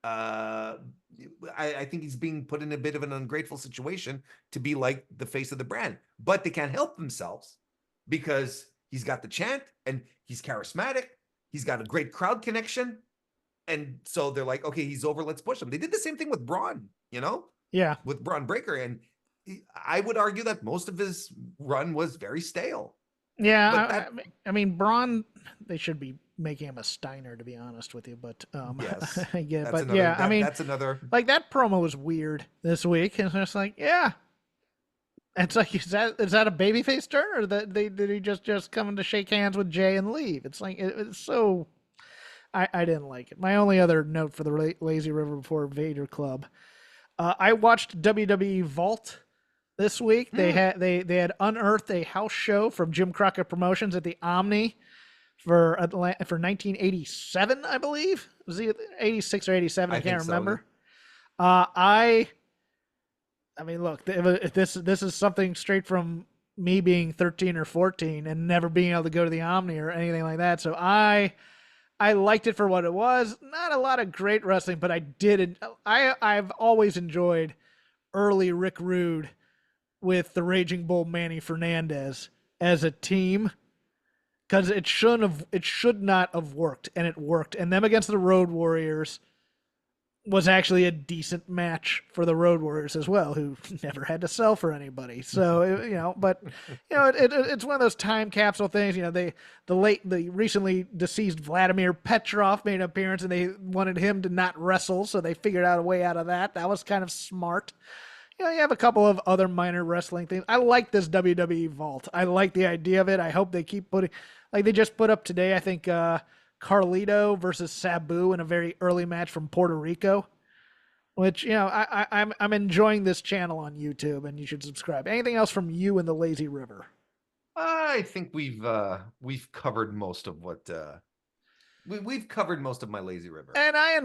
uh I think he's being put in a bit of an ungrateful situation to be like the face of the brand, but they can't help themselves because he's got the chant and he's charismatic, he's got a great crowd connection, and so they're like, okay, he's over, let's push him. They did the same thing with Braun, Yeah. with Braun Breaker, and I would argue that most of his run was very stale. Yeah. I mean, Braun, they should be making him a Steiner, to be honest with you, but Yes, I get it. that's But another, yeah, I mean, that's another. like that promo was weird this week, and it's like, yeah. It's like, is that a babyface turn, or that did he just come to shake hands with Jay and leave? It's like it's so. I didn't like it. My only other note for the Lazy River before Vader Club, I watched WWE Vault this week. They had unearthed a house show from Jim Crockett Promotions at the Omni for 1987, I believe. Was it 86 or 87? I can't remember. So, yeah. I mean, look, if this is something straight from me being 13 or 14 and never being able to go to the Omni or anything like that. So I liked it for what it was. Not a lot of great wrestling, but I did. I've always enjoyed early Rick Rude with the Raging Bull Manny Fernandez as a team, because it should not have worked, and it worked. And them against the Road Warriors was actually a decent match for the Road Warriors as well, who never had to sell for anybody. So it's one of those time capsule things. The recently deceased Vladimir Petrov made an appearance, and they wanted him to not wrestle, so they figured out a way out of that. That was kind of smart. You have a couple of other minor wrestling things. I like this WWE Vault. I like the idea of it. I hope they keep putting, like they just put up today, I think, Carlito versus Sabu in a very early match from Puerto Rico, which, I'm enjoying this channel on YouTube, and you should subscribe. Anything else from you in the Lazy River? I think we've covered most of what we've covered most of my Lazy River. And I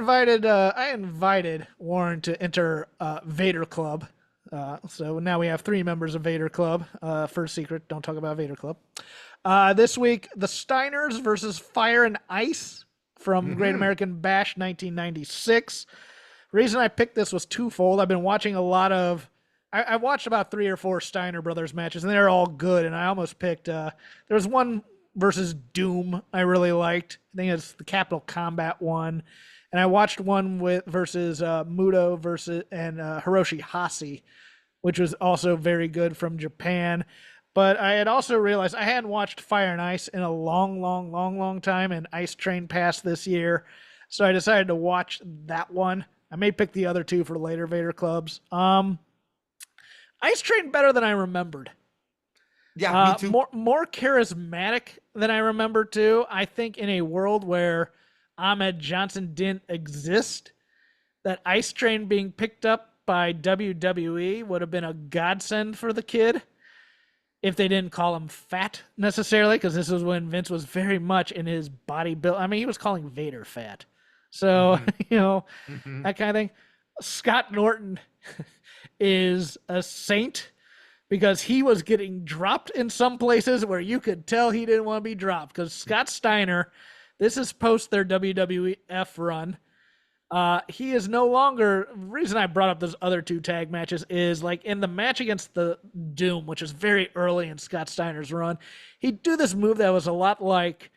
invited Warren to enter Vader Club. So now we have 3 members of Vader Club. First secret, don't talk about Vader Club. This week, the Steiners versus Fire and Ice from Great American Bash 1996. Reason I picked this was twofold. I've been watching a lot of... I watched about 3 or 4 Steiner Brothers matches, and they're all good, and I almost picked... there was one versus Doom I really liked. I think it's the Capital Combat one. And I watched one versus Muto and Hiroshi Hase, which was also very good from Japan. But I had also realized I hadn't watched Fire and Ice in a long time, and Ice Train passed this year. So I decided to watch that one. I may pick the other 2 for later Vader Clubs. Ice Train better than I remembered. Yeah, me too. More charismatic than I remember too. I think in a world where Ahmed Johnson didn't exist, that Ice Train being picked up by WWE would have been a godsend for the kid. If they didn't call him fat necessarily, because this was when Vince was very much in his body build. I mean, he was calling Vader fat. So, that kind of thing. Scott Norton is a saint because he was getting dropped in some places where you could tell he didn't want to be dropped. Because Scott Steiner, this is post their WWF run. He is no longer. The reason I brought up those other 2 tag matches is like in the match against the Doom, which is very early in Scott Steiner's run. He'd do this move that was a lot like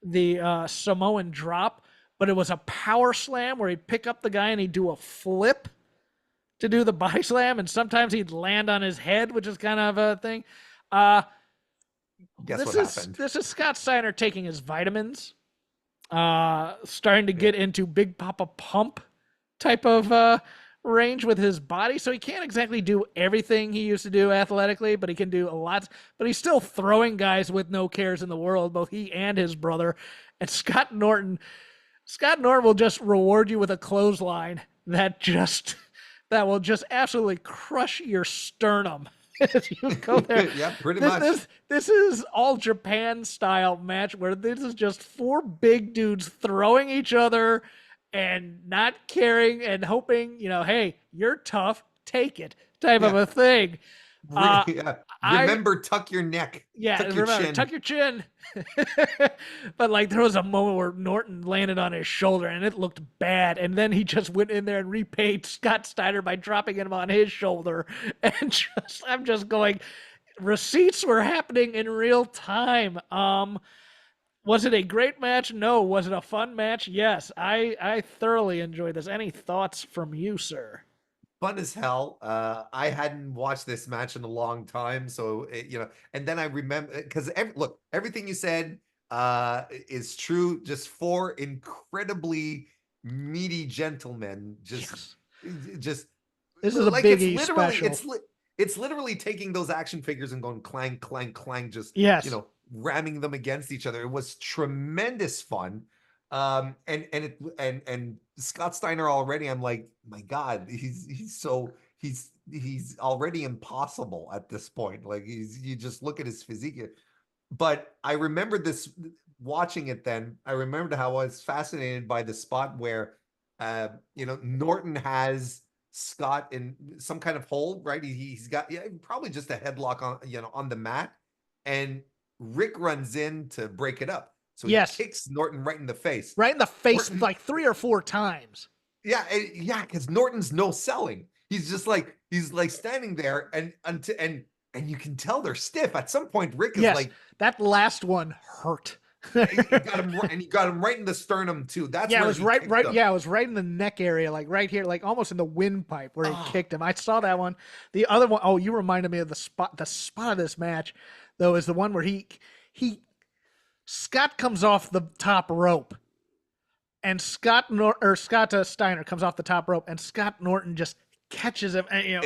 the Samoan drop, but it was a power slam where he'd pick up the guy and he'd do a flip to do the body slam, and sometimes he'd land on his head, which is kind of a thing. Guess what happened? This is Scott Steiner taking his vitamins. Starting to get into Big Papa Pump type of range with his body. So he can't exactly do everything he used to do athletically, but he can do a lot. But he's still throwing guys with no cares in the world, both he and his brother. And Scott Norton will just reward you with a clothesline that will just absolutely crush your sternum. You go there. Yeah, pretty much. This is all Japan style match where this is just 4 big dudes throwing each other and not caring and hoping, hey, you're tough, take it type of a thing. Remember, tuck your neck. Yeah, tuck your chin. But like there was a moment where Norton landed on his shoulder and it looked bad, and then he just went in there and repaid Scott Steiner by dropping him on his shoulder. And I'm just going, receipts were happening in real time. Was it a great match? No. Was it a fun match? Yes. I thoroughly enjoyed this. Any thoughts from you, sir? Fun as hell. I hadn't watched this match in a long time, so and then I remember because everything you said is true. Just 4 incredibly meaty gentlemen. Just this is a biggie special. It's literally taking those action figures and going clang, clang, clang. Just ramming them against each other. It was tremendous fun. And Scott Steiner already, I'm like, my God, he's already impossible at this point. Like you just look at his physique. But I remember this watching it then. I remembered how I was fascinated by the spot where Norton has Scott in some kind of hold, right? He's got probably just a headlock on the mat, and Rick runs in to break it up. So he kicks Norton right in the face. Right in the face, Norton, like 3 or 4 times. Yeah, because Norton's no selling. He's just like standing there, and you can tell they're stiff. At some point, Rick is like, that last one hurt. he got him right in the sternum too. That's it was right. Yeah, it was right in the neck area, like right here, like almost in the windpipe where he kicked him. I saw that one. The other one, you reminded me of the spot. The spot of this match, though, is the one where Scott comes off the top rope, and Scott Steiner comes off the top rope, and Scott Norton just catches him, and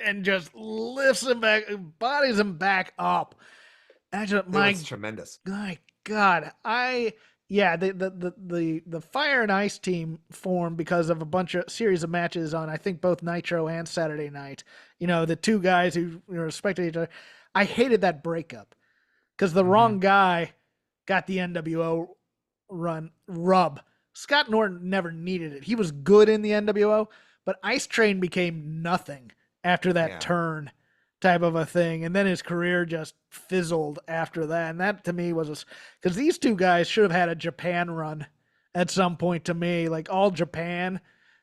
and just lifts him back, bodies him back up. And it's tremendous. My God, the Fire and Ice team formed because of a series of matches on, I think, both Nitro and Saturday Night. The 2 guys who respected each other. I hated that breakup because the wrong guy got the NWO rub. Scott Norton never needed it. He was good in the NWO, but Ice Train became nothing after that turn type of a thing. And then his career just fizzled after that. And that to me was because these 2 guys should have had a Japan run at some point to me, like all Japan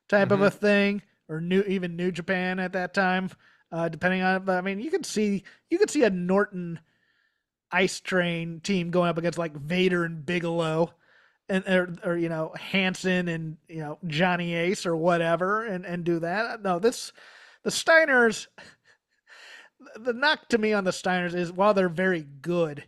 type of a thing, or even New Japan at that time, depending on, but I mean, you could see a Norton Ice Train team going up against like Vader and Bigelow and or Hanson and Johnny Ace or whatever and do that. No, the Steiners, the knock to me on the Steiners is while they're very good,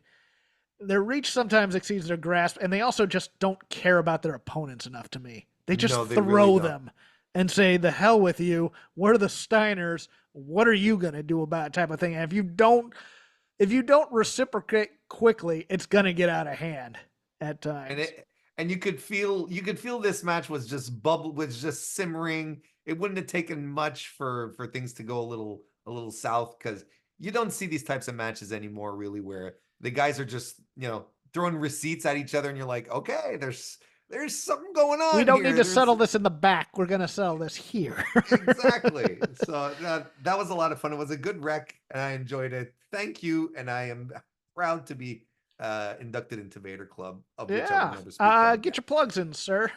their reach sometimes exceeds their grasp, and they also just don't care about their opponents enough to me. They just throw them and say, the hell with you. We're the Steiners. What are you going to do about it type of thing? And if you don't reciprocate quickly, it's gonna get out of hand at times. And you could feel this match was just simmering. It wouldn't have taken much for things to go a little south, because you don't see these types of matches anymore, really, where the guys are just, throwing receipts at each other, and you're like, okay, there's something going on. We don't need to settle this in the back. We're gonna settle this here. Exactly. So that was a lot of fun. It was a good rec, and I enjoyed it. Thank you, and I am proud to be inducted into Vader Club, of which I will never speak on. Get your plugs in, sir.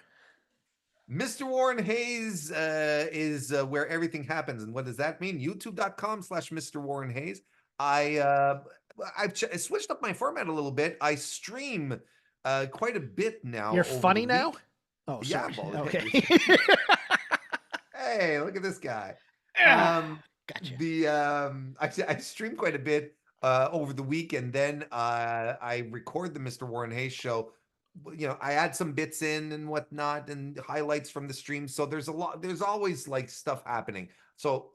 Mr. Warren Hayes is where everything happens. And what does that mean? YouTube.com/Mr. Warren Hayes. I've switched up my format a little bit. I stream quite a bit now. You're funny now? Oh, yeah. sorry. Okay. Hey, look at this guy. Gotcha. I stream quite a bit over the week, and then I record the Mr. Warren Hayes show. I add some bits in and whatnot, and highlights from the stream. So there's always like stuff happening. So,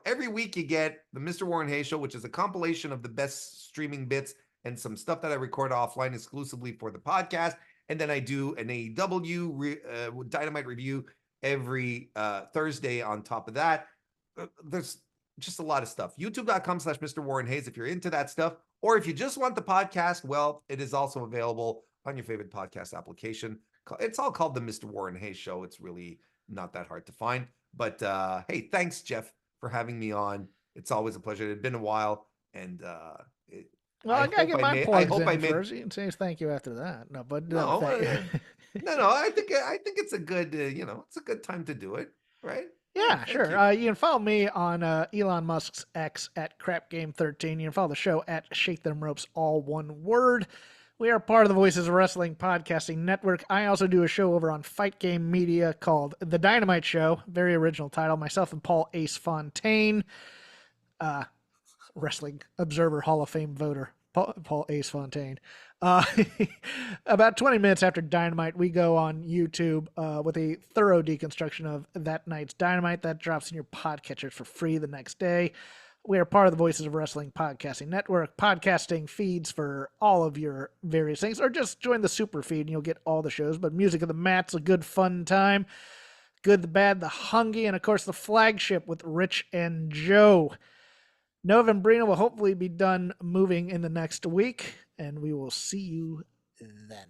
every week you get the Mr. Warren Hayes show, which is a compilation of the best streaming bits and some stuff that I record offline exclusively for the podcast. And then I do an AEW Dynamite review every Thursday on top of that. There's just a lot of stuff. YouTube.com/Mr. Warren Hayes if you're into that stuff. Or if you just want the podcast, well, it is also available on your favorite podcast application. It's all called the Mr. Warren Hayes Show. It's really not that hard to find. But hey, thanks, Jeff, for having me on. It's always a pleasure. It had been a while, and I gotta get my plugs in first. You can say thank you after that. No, but no. I think it's a good it's a good time to do it, right? Yeah, sure. You can follow me on Elon Musk's X at CrapGame13. You can follow the show at Shake Them Ropes, all one word. We are part of the Voices of Wrestling Podcasting Network. I also do a show over on Fight Game Media called The Dynamite Show. Very original title. Myself and Paul Ace Fontaine, Wrestling Observer Hall of Fame voter, Paul Ace Fontaine. About 20 minutes after Dynamite, we go on YouTube with a thorough deconstruction of that night's Dynamite. That drops in your podcatchers for free the next day. We are part of the Voices of Wrestling Podcasting Network, podcasting feeds for all of your various things, or just join the super feed and you'll get all the shows. But Music of the Mat's a good fun time. Good, the Bad, the Hungy, and of course the flagship with Rich and Joe. Novembrino will hopefully be done moving in the next week, and we will see you then.